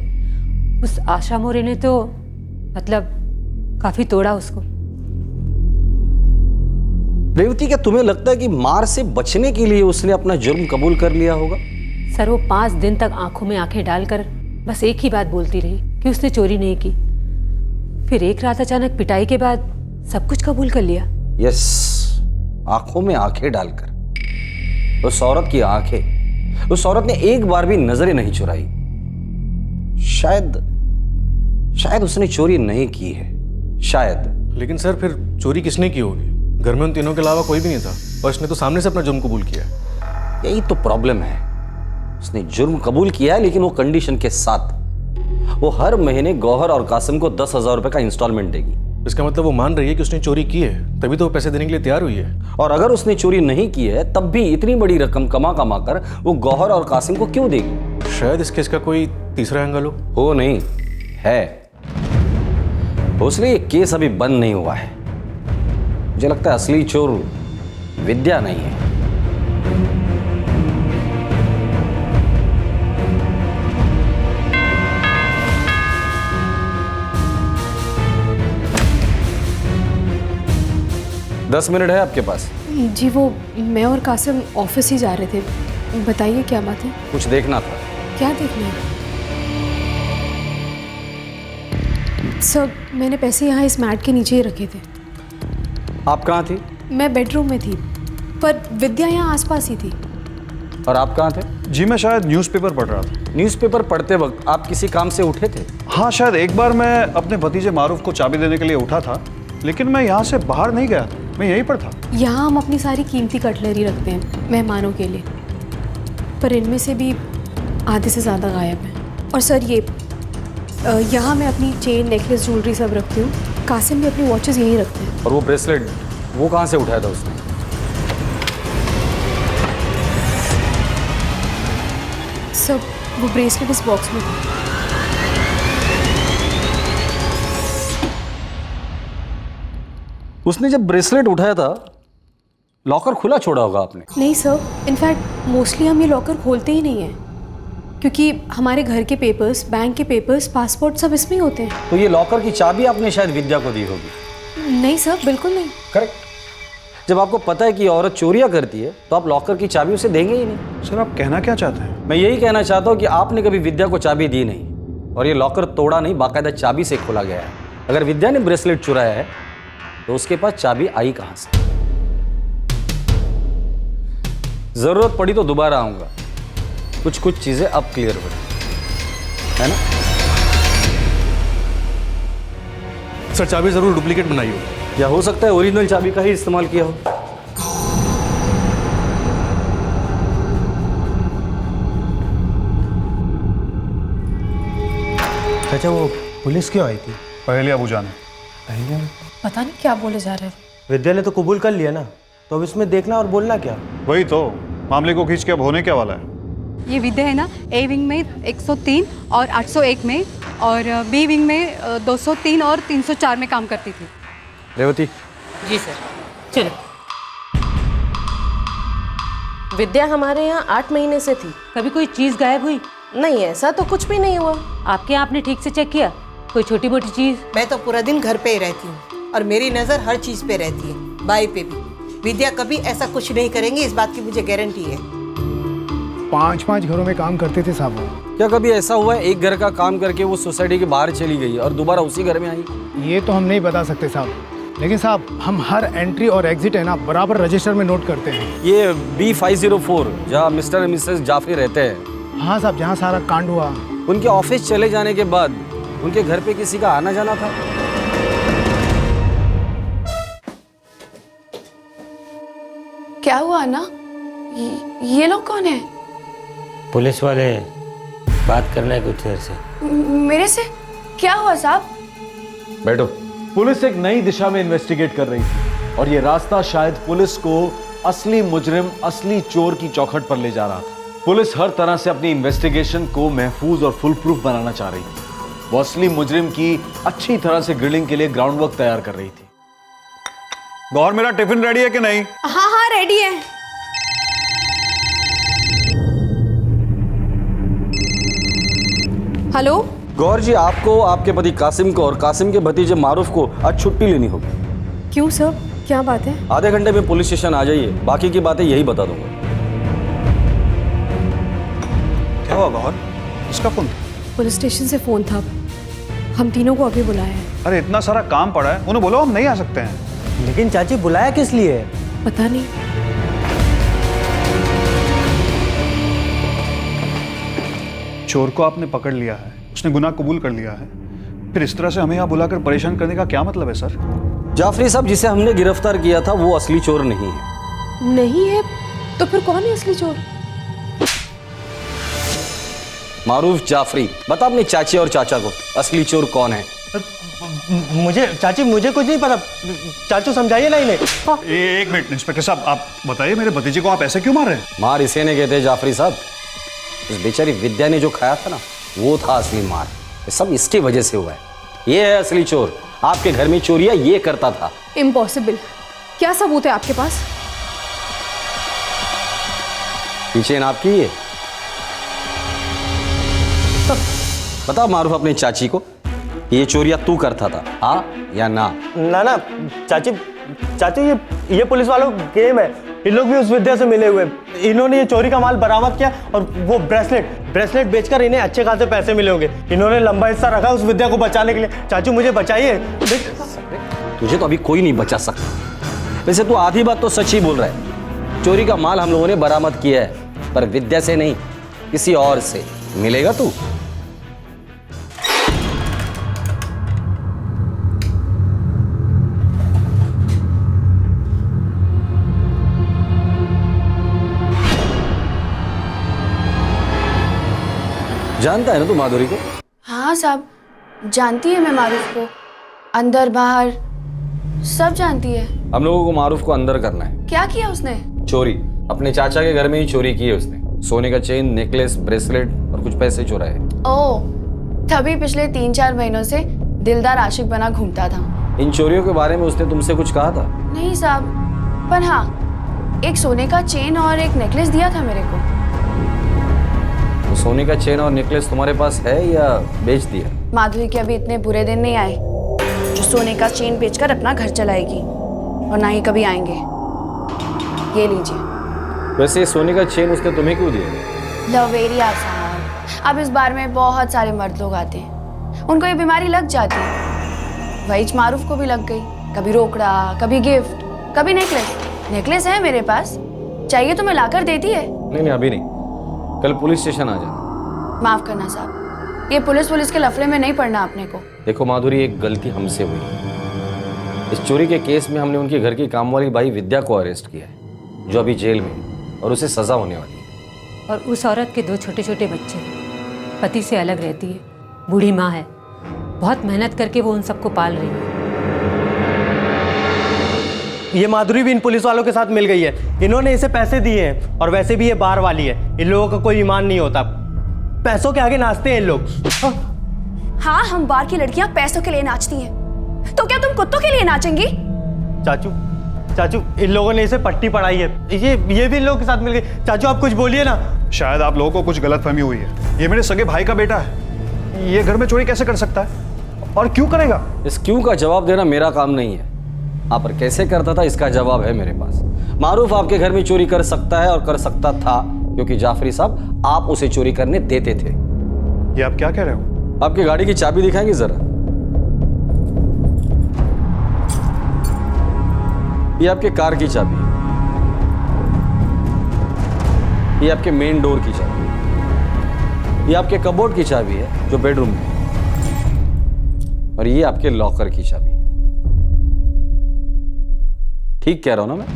उस आशा मोरे ने तो मतलब काफी तोड़ा उसको। रेवती, क्या तुम्हें लगता है कि मार से बचने के लिए उसने अपना जुर्म कबूल कर लिया होगा? सर वो 5 दिन तक आंखों में आंखें डालकर बस एक ही बात बोलती रही कि उसने चोरी नहीं की। फिर एक रात अचानक पिटाई के बाद सब कुछ कबूल कर लिया। यस, आंखों में आंखें डालकर। उस औरत की आंखें, उस औरत ने एक बार भी नजरें नहीं चुराई। शायद उसने चोरी नहीं की है, शायद। लेकिन सर फिर चोरी किसने की होगी? घर में उन तीनों के अलावा कोई भी नहीं था और उसने तो सामने से अपना जुर्म कबूल किया। यही तो प्रॉब्लम है, उसने जुर्म कबूल किया है लेकिन वो कंडीशन के साथ। वो हर महीने गौहर और कासिम को 10,000 रुपए का इंस्टॉलमेंट देगी। इसका मतलब वो मान रही है कि उसने चोरी की है, तभी तो वो पैसे देने के लिए तैयार हुई है। और अगर उसने चोरी नहीं की है तब भी इतनी बड़ी रकम कमा कर वो गौहर और कासिम को क्यों देगी? शायद इस केस का कोई तीसरा एंगल हो नहीं है, उसलिए ये केस अभी बंद नहीं हुआ है। मुझे लगता है असली चोर विद्या नहीं है। दस मिनट है आपके पास? जी वो मैं और कासिम ऑफिस ही जा रहे थे। बताइए क्या बात है? कुछ देखना था। क्या देखना है? सर मैंने पैसे यहाँ इस मैट के नीचे ही रखे थे। आप कहाँ थी? मैं बेडरूम में थी, पर विद्या यहाँ आसपास ही थी। और आप कहाँ थे? जी मैं शायद न्यूज़पेपर पढ़ रहा था। न्यूज़पेपर पढ़ते वक्त आप किसी काम से उठे थे? हाँ शायद एक बार मैं अपने भतीजे मारूफ को चाबी देने के लिए उठा था, लेकिन मैं यहाँ से बाहर नहीं गया था, मैं यहीं पर था। यहाँ हम अपनी सारी कीमती कटलरी रखते हैं मेहमानों के लिए, पर इनमें से भी आधे से ज़्यादा गायब है। और सर ये यहाँ मैं अपनी चेन, नेकलेस, ज्वेलरी सब रखती हूँ। कासिम भी अपनी वॉचेस यहीं रखते हैं। और वो ब्रेसलेट वो कहाँ से उठाया था उसने? सब वो ब्रेसलेट इस बॉक्स में था। उसने जब ब्रेसलेट उठाया था लॉकर खुला छोड़ा होगा आपने? नहीं सर, इनफैक्ट मोस्टली हम ये लॉकर खोलते ही नहीं हैं, क्योंकि हमारे घर के पेपर्स, बैंक के पेपर्स, पासपोर्ट सब इसमें ही होते हैं। तो ये लॉकर की चाबी आपने शायद विद्या को दी होगी? नहीं सर, बिल्कुल नहीं। करेक्ट। जब आपको पता है कि औरत चोरियां करती है तो आप लॉकर की चाबी उसे देंगे ही नहीं। सर आप कहना क्या चाहते हैं? मैं यही कहना चाहता हूँ कि आपने कभी विद्या को चाबी दी नहीं और ये लॉकर तोड़ा नहीं, बाकायदा चाबी से खोला गया है। अगर विद्या ने ब्रेसलेट चुराया है तो उसके पास चाबी आई कहां से? जरूरत पड़ी तो दोबारा आऊंगा, कुछ चीजें अब क्लियर हो है ना? सर चाबी जरूर डुप्लीकेट बनाई हो, या हो सकता है ओरिजिनल चाबी का ही इस्तेमाल किया हो। अच्छा वो पुलिस क्यों आई थी? पहले अबू जाने। पता नहीं क्या बोले जा रहे थे। विद्या ने तो कबूल कर लिया ना, तो अब इसमें देखना और बोलना क्या? वही तो, मामले को खींच के अब होने क्या वाला है? ये विद्या है ना, ए विंग में 103 और 801 में, और बी विंग में 203 और 304 में काम करती थी। रेवती। जी सर। चलो। विद्या हमारे यहाँ 8 महीने से थी। कभी कोई चीज गायब हुई? नहीं, ऐसा तो कुछ भी नहीं हुआ। आपके यहाँ आपने ठीक से चेक किया? कोई छोटी मोटी चीज? मैं तो पूरा दिन घर पे ही रहती हूँ और मेरी नज़र हर चीज़ पे रहती है, बाई पे भी। विद्या कभी ऐसा कुछ नहीं करेंगी, इस बात की मुझे गारंटी है। 5 घरों में काम करते थे साहब। क्या कभी ऐसा हुआ है एक घर का काम करके वो सोसाइटी के बाहर चली गई और दोबारा उसी घर में आई? ये तो हम नहीं बता सकते साहब, लेकिन साहब हम हर एंट्री और एग्जिट है ना बराबर रजिस्टर में नोट करते हैं। ये B504 जहाँ मिस्टर और मिसेस जाफरी रहते हैं? हाँ साहब, जहाँ सारा कांड हुआ। उनके ऑफिस चले जाने के बाद उनके घर पे किसी का आना जाना था? क्या हुआ ना? ये लोग कौन है? पुलिस वाले बात करना है कुछ देर से। मेरे से क्या हुआ साहब? बैठो। पुलिस एक नई दिशा में इन्वेस्टिगेट कर रही थी और ये रास्ता शायद पुलिस को असली मुजरिम, असली चोर की चौखट पर ले जा रहा था। पुलिस हर तरह से अपनी इन्वेस्टिगेशन को महफूज और फुल प्रूफ बनाना चाह रही थी। वो असली मुजरिम की अच्छी तरह से ग्रिलिंग के लिए ग्राउंड वर्क तैयार कर रही थी। गौर मेरा टिफिन रेडी है कि नहीं? हाँ रेडी है। हेलो गौर जी, आपको, आपके पति कासिम को और कासिम के भतीजे मारूफ को आज छुट्टी लेनी होगी। क्यों सर, क्या बात है? आधे घंटे में पुलिस स्टेशन आ जाइए, बाकी की बातें यही बता दूंगा। क्या हुआ गौहर? इसका फोन था? पुलिस स्टेशन से फोन था, हम तीनों को अभी बुलाया है। अरे इतना सारा काम पड़ा है, उन्हें बोलो हम नहीं आ सकते हैं। लेकिन चाची बुलाया किस लिए? पता नहीं। चोर को आपने पकड़ लिया है, उसने गुनाह कबूल कर लिया है, फिर इस तरह से हमें यहाँ बुलाकर परेशान करने का क्या मतलब है सर? जाफरी साहब, जिसे हमने गिरफ्तार किया था वो असली चोर नहीं है। नहीं है? तो फिर कौन है असली चोर? मारूफ जाफरी। बता अपनी चाची और चाचा को असली चोर कौन है। मुझे चाची मुझे कुछ नहीं पता, चाचू समझाइए ना इन्हें। एक मिनट इंस्पेक्टर साहब, आप बताइए मेरे भतीजे को आप ऐसे क्यों मार रहे हैं? मार इसे ने कहते जाफरी साहब, उस बेचारी विद्या ने जो खाया था ना, वो था असली मार। ये सब इसकी वजह से हुआ है। ये है असली चोर, आपके घर में चोरियां ये करता था। इम्पॉसिबल। क्या सबूत है आपके पास? पीछे नाप की है। बता मारूफ अपनी चाची को, ये चोरियां तू करता था, हाँ या ना? ना ना चाची, चाची ये पुलिस वालों का गेम है। इन लोग भी उस विद्या से मिले हुए, इन्होंने ये चोरी का माल बरामद किया और वो ब्रेसलेट बेचकर इन्हें अच्छे खासे पैसे मिले होंगे। इन्होंने लंबा हिस्सा रखा उस विद्या को बचाने के लिए। चाचू मुझे बचाइए। तुझे तो अभी कोई नहीं बचा सकता। वैसे तू आधी बात तो सच ही बोल रहा है। चोरी का माल हम लोगों ने बरामद किया है, पर विद्या से नहीं, किसी और से। मिलेगा तू? जानता है ना तू माधुरी को? हाँ साहब, जानती है मैं मारूफ को, अंदर बाहर सब जानती है। हम लोगों को मारूफ को अंदर करना है। क्या किया उसने? चोरी। अपने चाचा के घर में ही चोरी की है उसने। सोने का चेन, नेकलेस, ब्रेसलेट और कुछ पैसे चुराए। ओह, तभी पिछले 3-4 महीनों से दिलदार आशिक बना घूमता था। इन चोरियों के बारे में उसने तुमसे कुछ कहा था? नहीं साहब, पर हाँ, एक सोने का चेन और एक नेकलेस दिया था मेरे को। तो सोने का चेन और नेकलेस तुम्हारे पास है या बेच दिया? माधुरी के अभी इतने बुरे दिन नहीं आए जो सोने का चेन बेचकर अपना घर चलाएगी, और ना ही कभी आएंगे। ये लीजिए। वैसे सोने का चेन उसने तुम्हें क्यों दिया? लवेरिया साहब, अब इस बार में बहुत सारे मर्द लोग आते हैं, उनको ये बीमारी लग जाती है। वही मारूफ को भी लग गई। कभी रोकड़ा, कभी गिफ्ट, कभी नेकलेस है मेरे पास, चाहिए तो मैं लाकर देती है। नहीं अभी नहीं, कल पुलिस स्टेशन आ जाना। माफ करना साहब, ये पुलिस के लफड़े में नहीं पड़ना आपने को। देखो माधुरी, एक गलती हमसे हुई। इस चोरी के केस में हमने उनके घर की कामवाली बाई विद्या को अरेस्ट किया है, जो अभी जेल में, और उसे सजा होने वाली है। और उस औरत के 2 छोटे-छोटे बच्चे, पति से अलग रहती है, बूढ़ी माँ है, बहुत मेहनत करके वो उन सबको पाल रही है। ये माधुरी भी इन पुलिस वालों के साथ मिल गई है। इन्होंने इसे पैसे दिए हैं, और वैसे भी ये बाहर वाली है। इन लोगों का कोई ईमान नहीं होता, पैसों के आगे नाचते हैं इन लोग। हाँ, हम बाहर की लड़कियां पैसों के लिए नाचती हैं, तो क्या तुम कुत्तों के लिए नाचेंगी? चाचू इन लोगों ने इसे पट्टी पढ़ाई है, ये भी इन लोगों के साथ मिल गई। चाचू आप कुछ बोलिए ना। शायद आप लोगों को कुछ गलतफहमी हुई है। ये मेरे सगे भाई का बेटा है, ये घर में चोरी कैसे कर सकता है और क्यों करेगा? इस क्यों का जवाब देना मेरा काम नहीं है। आप पर कैसे करता था इसका जवाब है मेरे पास। मारूफ आपके घर में चोरी कर सकता है और कर सकता था, क्योंकि जाफरी साहब आप उसे चोरी करने देते थे। ये आप क्या कह रहे हो? आपकी गाड़ी की चाबी दिखाएंगे जरा? ये आपके कार की चाबी है, ये आपके मेन डोर की चाबी है, ये आपके कबोर्ड की चाबी है जो बेडरूम में है, और ये आपके लॉकर की चाबी है। ठीक कह रहा हूं ना मैं?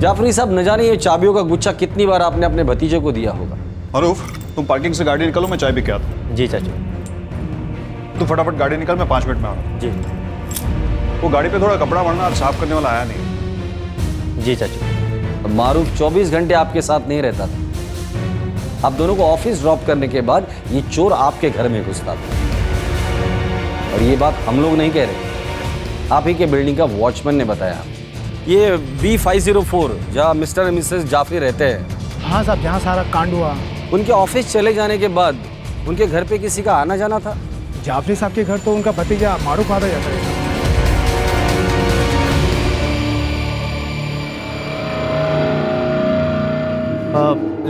जाफरी साहब, न जाने ये चाबियों का गुच्छा कितनी बार आपने अपने भतीजे को दिया होगा। मारूफ, तुम पार्किंग से गाड़ी निकालो, मैं चाय भी क्या आता। जी चाचू। तू फटाफट गाड़ी निकाल, मैं 5 मिनट में आ रहा हूँ। जी। वो गाड़ी पे थोड़ा कपड़ा वरना आज साफ करने वाला आया नहीं। जी चाचू। मारूफ 24 घंटे आपके साथ नहीं रहता था। आप दोनों को ऑफिस ड्रॉप करने के बाद ये चोर आपके घर में घुसता था, और ये बात हम लोग नहीं कह रहे, आप ही के बिल्डिंग का वॉचमैन ने बताया। ये B504 जहाँ मिस्टर और मिसेस जाफरी रहते हैं। हाँ साहब, जहाँ सारा कांड हुआ, उनके ऑफिस चले जाने के बाद उनके घर पे किसी का आना जाना था? जाफरी साहब के घर तो उनका भतीजा मारूफ आता जाता है।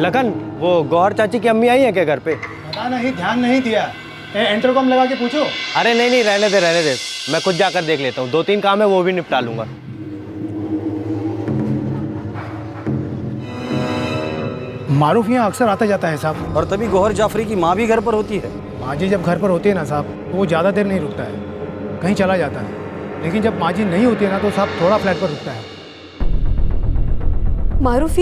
लखन, वो गौहर चाची की अम्मी आई है क्या घर पे? पता नहीं, ध्यान नहीं दिया। इंटरकॉम लगा के पूछो। अरे नहीं, रहने दे, मैं खुद जाकर देख लेता हूँ। 2-3 काम है वो भी निपटा लूंगा। मारूफ यहाँ अक्सर आता जाता है साहब। और तभी गौहर जाफरी की माँ भी घर पर होती है। माँ जी जब घर पर होती है ना साहब, तो वो ज़्यादा देर नहीं रुकता है, कहीं चला जाता है। लेकिन जब माँ जी नहीं होती है ना, तो साहब थोड़ा फ्लैट पर रुकता है। मारूफ,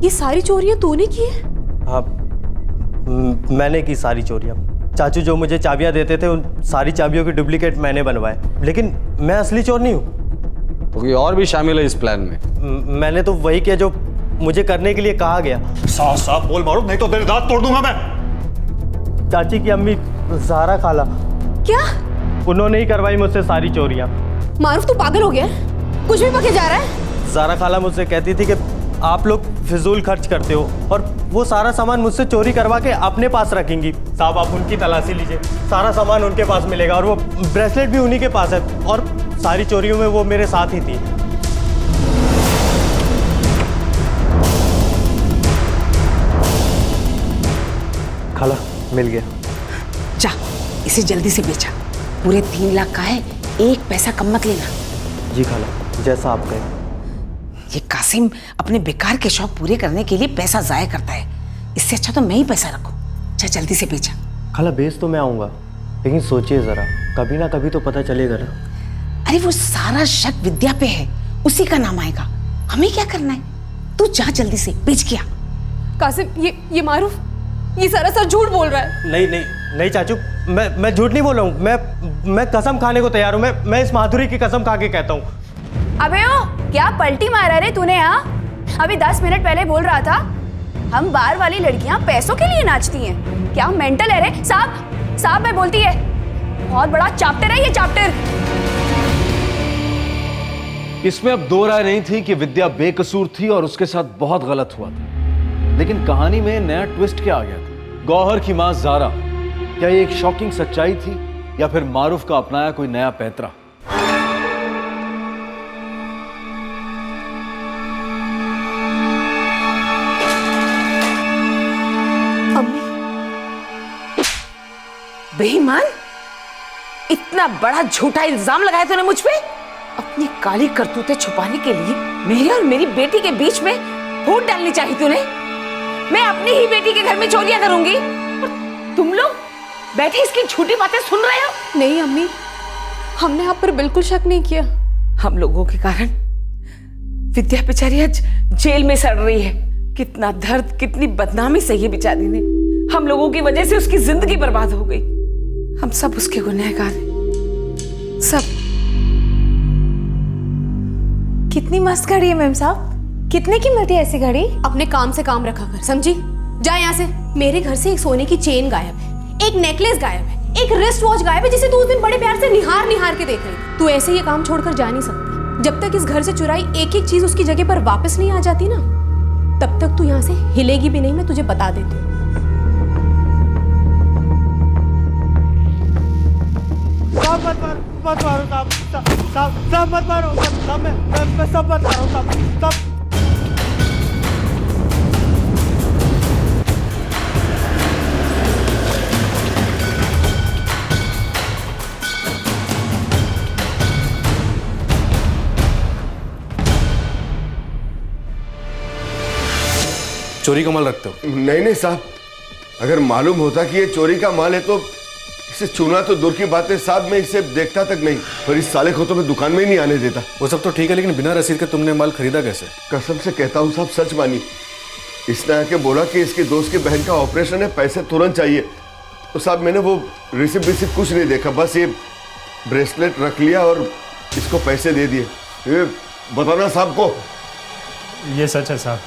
ये सारी चोरियां तूने की है? हाँ, मैंने की सारी चोरियाँ। चाचू जो मुझे चाबियाँ देते थे, उन सारी चाबियों की डुप्लीकेट मैंने बनवाए। लेकिन मैं असली चोर नहीं हूँ। तो कोई और भी शामिल है इस प्लान में? मैंने तो वही किया जो मुझे करने के लिए कहा गया। साफ साफ बोल मारूफ, नहीं तो तेरे दांत तोड़ दूंगा मैं। चाची की अम्मी ज़हरा खाला, क्या? उन्होंने ही करवाई मुझसे सारी चोरियाँ। मारूफ, तू पागल हो गया? कुछ भी पके जा रहा है? ज़हरा खाला मुझसे कहती थी कि आप लोग फिजूल खर्च करते हो और वो सारा सामान मुझसे चोरी करवा के अपने पास रखेंगी। साहब आप उनकी तलाशी लीजिए, सारा सामान उनके पास मिलेगा और वो ब्रेसलेट भी उन्हीं के पास है और सारी चोरियों में वो मेरे साथ ही थी। खाला मिल गया। जा, इसे जल्दी से बेचा। पूरे 3 लाख का है, 1 पैसा कम मत लेना। जी खाला, जैसा आप कहें। ये कासिम अपने बेकार के शौक पूरे करने के लिए पैसा जाया करता है। इससे अच्छा तो मैं ही पैसा रखूं। जा जल्दी से बेचा। खाला बेच तो मैं आऊँगा, लेकिन सोचिए ज़रा, कभी ना कभी तो पता चलेगा ना। अरे वो सारा शक विद्या पे है, उसी का नाम आएगा। हमें क्या करना है? तू जा जल्दी से बेच के आ। कासिम, ये मारूफ ये सरासर झूठ बोल रहा है। नहीं चाचू, मैं झूठ नहीं बोल रहा हूँ। मैं कसम खाने को तैयार हूँ। मैं इस माधुरी की कसम खा के कहता हूँ। अबे ओ, क्या पलटी मारा रे तूने? हाँ, अभी 10 मिनट पहले बोल रहा था हम बार वाली लड़कियां पैसों के लिए नाचती हैं। क्या मेंटल है रे? साहब मैं बोलती है, बहुत बड़ा चैप्टर है ये चैप्टर। इसमें अब दो राय नहीं थी कि विद्या बेकसूर थी और उसके साथ बहुत गलत हुआ था। लेकिन कहानी में नया ट्विस्ट क्या आ गया था? गौहर की मां ज़ारा, क्या ये एक शॉकिंग सच्चाई थी या फिर मारूफ का अपनाया कोई नया पैंतरा? बेईमान, इतना बड़ा झूठा इल्जाम लगाया तूने मुझ पे? अपनी काली करतूतें छुपाने के लिए मेरे और मेरी बेटी के बीच में फूट डालनी चाहिए तूने। मैं अपनी ही बेटी के घर में चोरियां करूंगी और तुम लोग बैठे इसकी झूठी बातें सुन रहे हो? नहीं अम्मी, हमने आप पर बिल्कुल शक नहीं किया। हम लोगों के कारण विद्या बेचारी आज जेल में सड़ रही है। कितना दर्द, कितनी बदनामी सही है बेचारी ने। हम लोगों की वजह से उसकी जिंदगी बर्बाद हो गई। हम सब उसके गुनहगार हैं, सब। कितनी मस्त घड़ी है मैम साहब, कितने कीमती है ऐसी घड़ी? अपने काम से काम रखा कर, समझी? जा यहाँ से। मेरे घर से एक सोने की चेन गायब है, एक नेकलेस गायब है, एक रिस्ट वॉच गायब है जिसे तू उस दिन बड़े प्यार से निहार के देख रही थी। तू ऐसे ये काम छोड़कर जा नहीं सकती। जब तक इस घर से चुराई एक एक चीज उसकी जगह पर वापस नहीं आ जाती ना, तब तक तू यहाँ से हिलेगी भी नहीं, मैं तुझे बता देती हूँ। मत मारो साहब, मत मारो साहब, मैं सब बता रहा हूँ साहब। चोरी का माल रखते हो? नहीं साहब, अगर मालूम होता कि ये चोरी का माल है तो इसे छूना तो दूर की बात है साहब, मैं इसे देखता तक नहीं। पर इस साले को तो मैं दुकान में ही नहीं आने देता। वो सब तो ठीक है, लेकिन बिना रसीद के तुमने माल खरीदा कैसे? कसम से कहता हूँ साहब, सच मानी। इसने आके बोला कि इसके दोस्त की बहन का ऑपरेशन है, पैसे तुरंत चाहिए। तो साहब मैंने वो रिसिप्ट कुछ नहीं देखा, बस ये ब्रेसलेट रख लिया और इसको पैसे दे दिए। ये बताना साहब को। ये सच है साहब,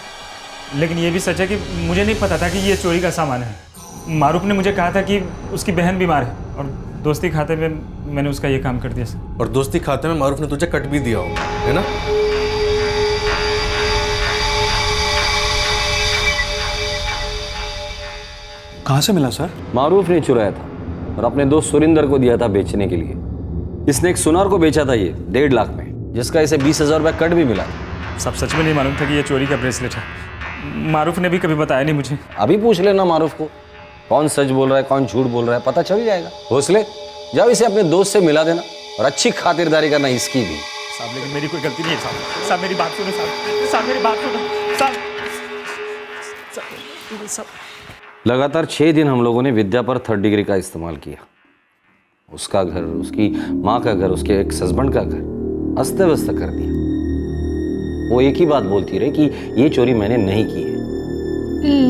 लेकिन ये भी सच है कि मुझे नहीं पता था कि ये चोरी का सामान है। मारूफ ने मुझे कहा था कि उसकी बहन बीमार है और दोस्ती खाते में मैंने उसका ये काम कर दिया सर। और दोस्ती खाते में मारूफ ने तुझे कट भी दिया होगा, है ना? कहाँ से मिला सर? मारूफ ने चुराया था और अपने दोस्त सुरिंदर को दिया था बेचने के लिए। इसने एक सुनार को बेचा था ये 1.5 लाख में, जिसका इसे 20,000 रुपये कट भी मिला। सब सच में नहीं मालूम था कि ये चोरी का ब्रेसलेट है। मारूफ ने भी कभी बताया नहीं मुझे। अभी पूछ लेना मारूफ को, कौन सच बोल रहा है कौन झूठ बोल रहा है, पता चल जाएगा। हौसले जाओ, इसे अपने दोस्त से मिला देना और अच्छी खातिरदारी करना इसकी भी। साहब लेकिन मेरी कोई गलती नहीं है साहब। साहब मेरी बात सुनो साहब। साहब मेरी बात सुनो साहब। लगातार 6 दिन हम लोगों ने विद्या पर 3rd डिग्री का इस्तेमाल किया। उसका घर, उसकी माँ का घर, उसके एक्स हस्बैंड का घर अस्त व्यस्त कर दिया। वो एक ही बात बोलती रही कि ये चोरी मैंने नहीं की है।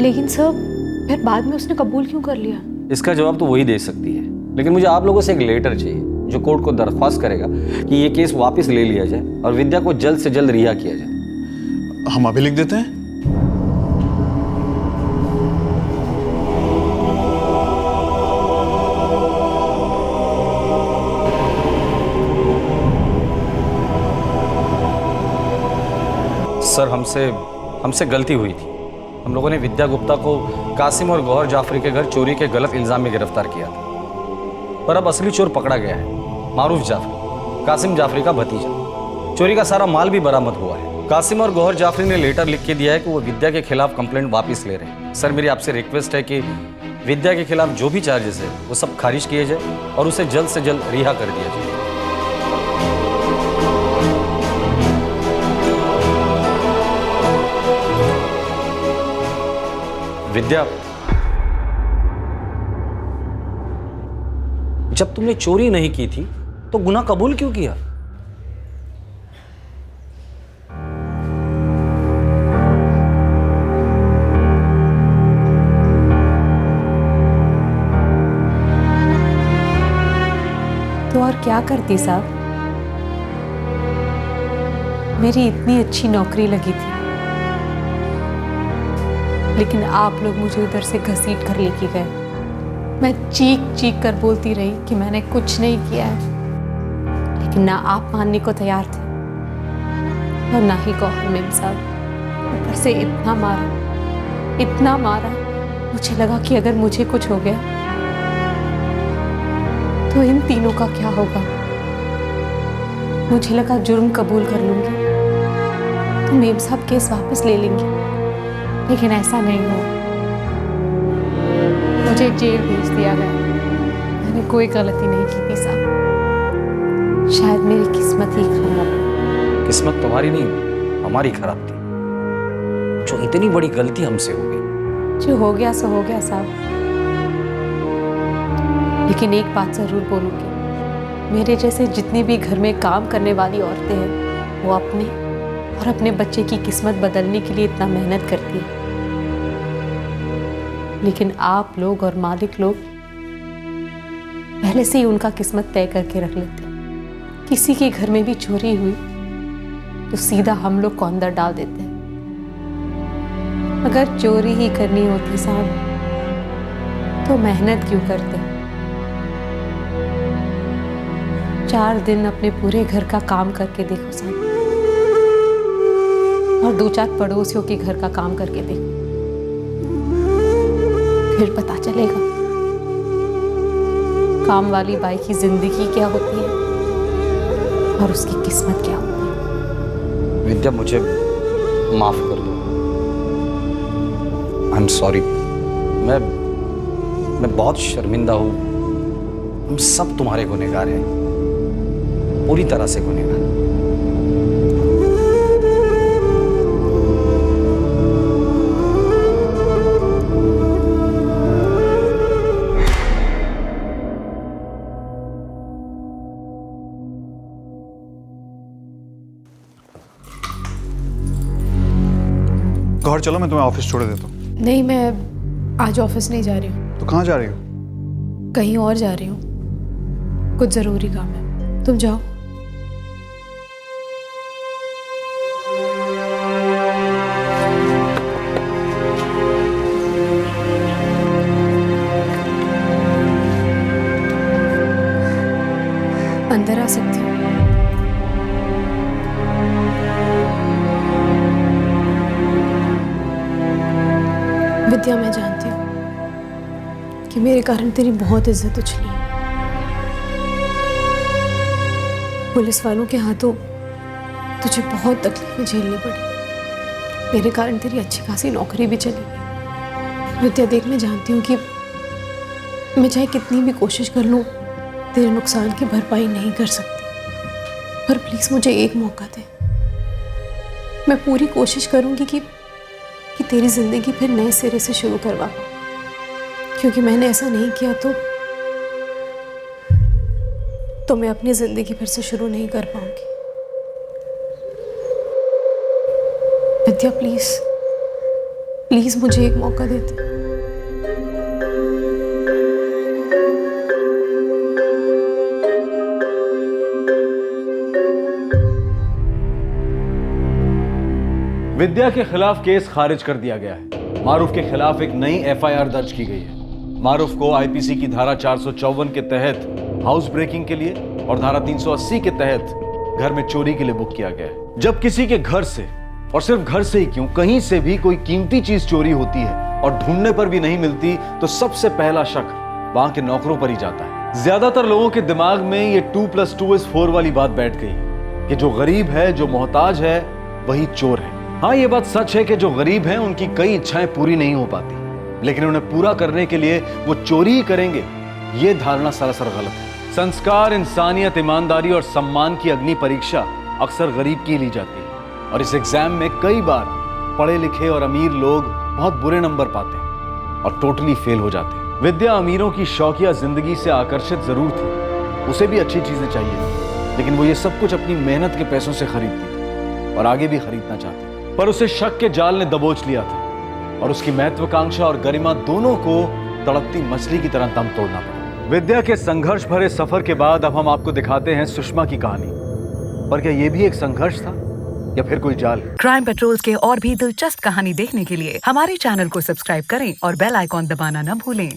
लेकिन सर फिर बाद में उसने कबूल क्यों कर लिया? इसका जवाब तो वही दे सकती है, लेकिन मुझे आप लोगों से एक लेटर चाहिए जो कोर्ट को दरख्वास्त करेगा कि ये केस वापस ले लिया जाए और विद्या को जल्द से जल्द रिहा किया जाए। हम अभी लिख देते हैं। सर हमसे गलती हुई थी। हम लोगों ने विद्या गुप्ता को कासिम और गौहर जाफरी के घर चोरी के गलत इल्जाम में गिरफ्तार किया था, पर अब असली चोर पकड़ा गया है। मारूफ जाफरी, कासिम जाफरी का भतीजा। चोरी का सारा माल भी बरामद हुआ है। कासिम और गौहर जाफरी ने लेटर लिख के दिया है कि वो विद्या के खिलाफ कंप्लेंट वापस ले रहे हैं। सर मेरी आपसे रिक्वेस्ट है कि विद्या के खिलाफ जो भी चार्जेस है वो सब खारिज किए जाए और उसे जल्द से जल्द रिहा कर दिया जाए। विद्या, जब तुमने चोरी नहीं की थी तो गुनाह कबूल क्यों किया? तो और क्या करती साहब? मेरी इतनी अच्छी नौकरी लगी थी, लेकिन आप लोग मुझे उधर से घसीट कर लेके गए। मैं चीख चीख कर बोलती रही कि मैंने कुछ नहीं किया है, लेकिन ना आप मानने को तैयार थे और ना ही गौहर मेम साहब। ऊपर से इतना मारा, मुझे लगा कि अगर मुझे कुछ हो गया तो इन तीनों का क्या होगा। मुझे लगा जुर्म कबूल कर लूंगी तो मेम साहब केस वापस ले लेंगे, लेकिन ऐसा नहीं हुआ। मुझे जेल भेज दिया गया। मैंने कोई गलती नहीं की थी साहब। शायद मेरी किस्मत ही खराब है। किस्मत तुम्हारी नहीं, हमारी खराब थी। जो इतनी बड़ी गलती हमसे हो गई। जो हो गया सो हो गया साहब, लेकिन एक बात जरूर बोलूंगी, मेरे जैसे जितनी भी घर में काम करने वाली औरतें हैं वो अपने और अपने बच्चे की किस्मत बदलने के लिए इतना मेहनत करती है, लेकिन आप लोग और मालिक लोग पहले से ही उनका किस्मत तय करके रख लेते हैं। किसी के घर में भी चोरी हुई तो सीधा हम लोग को अंदर डाल देते हैं। अगर चोरी ही करनी होती साहब तो मेहनत क्यों करते? 4 दिन अपने पूरे घर का काम करके देखो साहब, और 2-4 पड़ोसियों के घर का काम करके देखो, फिर पता चलेगा काम वाली बाई की जिंदगी क्या होती है और उसकी किस्मत क्या होती है। विद्या मुझे माफ कर दो। I am sorry. मैं बहुत शर्मिंदा हूँ। हम सब तुम्हारे गुनहगार हैं, पूरी तरह से गुनहगार। गौहर चलो, मैं तुम्हें ऑफिस छोड़ देता हूँ। नहीं, मैं आज ऑफिस नहीं जा रही हूँ। तो कहाँ जा रही हो? कहीं और जा रही हूँ, कुछ ज़रूरी काम है। तुम जाओ। अंदर आ सकती हूँ? विद्या, मैं जानती हूँ कि मेरे कारण तेरी बहुत इज्जत उछली है। पुलिस वालों के हाथों तुझे बहुत तकलीफें झेलनी पड़ी, मेरे कारण तेरी अच्छी खासी नौकरी भी चली गई। विद्या देख, मैं जानती हूँ कि मैं चाहे कितनी भी कोशिश कर लूँ तेरे नुकसान की भरपाई नहीं कर सकती, पर प्लीज़ मुझे एक मौका दे। मैं पूरी कोशिश करूँगी कि तेरी ज़िंदगी फिर नए सिरे से शुरू करवा पाऊँ, क्योंकि मैंने ऐसा नहीं किया तो मैं अपनी ज़िंदगी फिर से शुरू नहीं कर पाऊँगी। विद्या प्लीज़ प्लीज़ मुझे एक मौका देते। विद्या के खिलाफ केस खारिज कर दिया गया है। मारूफ के खिलाफ एक नई एफआईआर दर्ज की गई है। मारूफ को आईपीसी की धारा 454 के तहत हाउस ब्रेकिंग के लिए और धारा 380 के तहत घर में चोरी के लिए बुक किया गया है। जब किसी के घर से, और सिर्फ घर से ही क्यों, कहीं से भी कोई कीमती चीज चोरी होती है और ढूंढने पर भी नहीं मिलती, तो सबसे पहला शक वहां के नौकरों पर ही जाता है। ज्यादातर लोगों के दिमाग में ये 2+2=4 वाली बात बैठ गई कि जो गरीब है, जो मोहताज है, वही चोर है। हाँ, ये बात सच है कि जो गरीब हैं उनकी कई इच्छाएं पूरी नहीं हो पाती, लेकिन उन्हें पूरा करने के लिए वो चोरी ही करेंगे, ये धारणा सरासर गलत है। संस्कार, इंसानियत, ईमानदारी और सम्मान की अग्नि परीक्षा अक्सर गरीब की ली जाती है, और इस एग्जाम में कई बार पढ़े लिखे और अमीर लोग बहुत बुरे नंबर पाते हैं और टोटली फेल हो जाते हैं। विद्या अमीरों की शौकिया जिंदगी से आकर्षित जरूर थी, उसे भी अच्छी चीजें चाहिए, लेकिन वो ये सब कुछ अपनी मेहनत के पैसों से खरीदती थी और आगे भी खरीदना चाहती। पर उसे शक के जाल ने दबोच लिया था और उसकी महत्वाकांक्षा और गरिमा दोनों को तड़पती मछली की तरह दम तोड़ना पड़ा। विद्या के संघर्ष भरे सफर के बाद अब हम आपको दिखाते हैं सुषमा की कहानी। पर क्या ये भी एक संघर्ष था या फिर कोई जाल? क्राइम पेट्रोल्स के और भी दिलचस्प कहानी देखने के लिए हमारे चैनल को सब्सक्राइब करें और बेल आइकॉन दबाना न भूलें।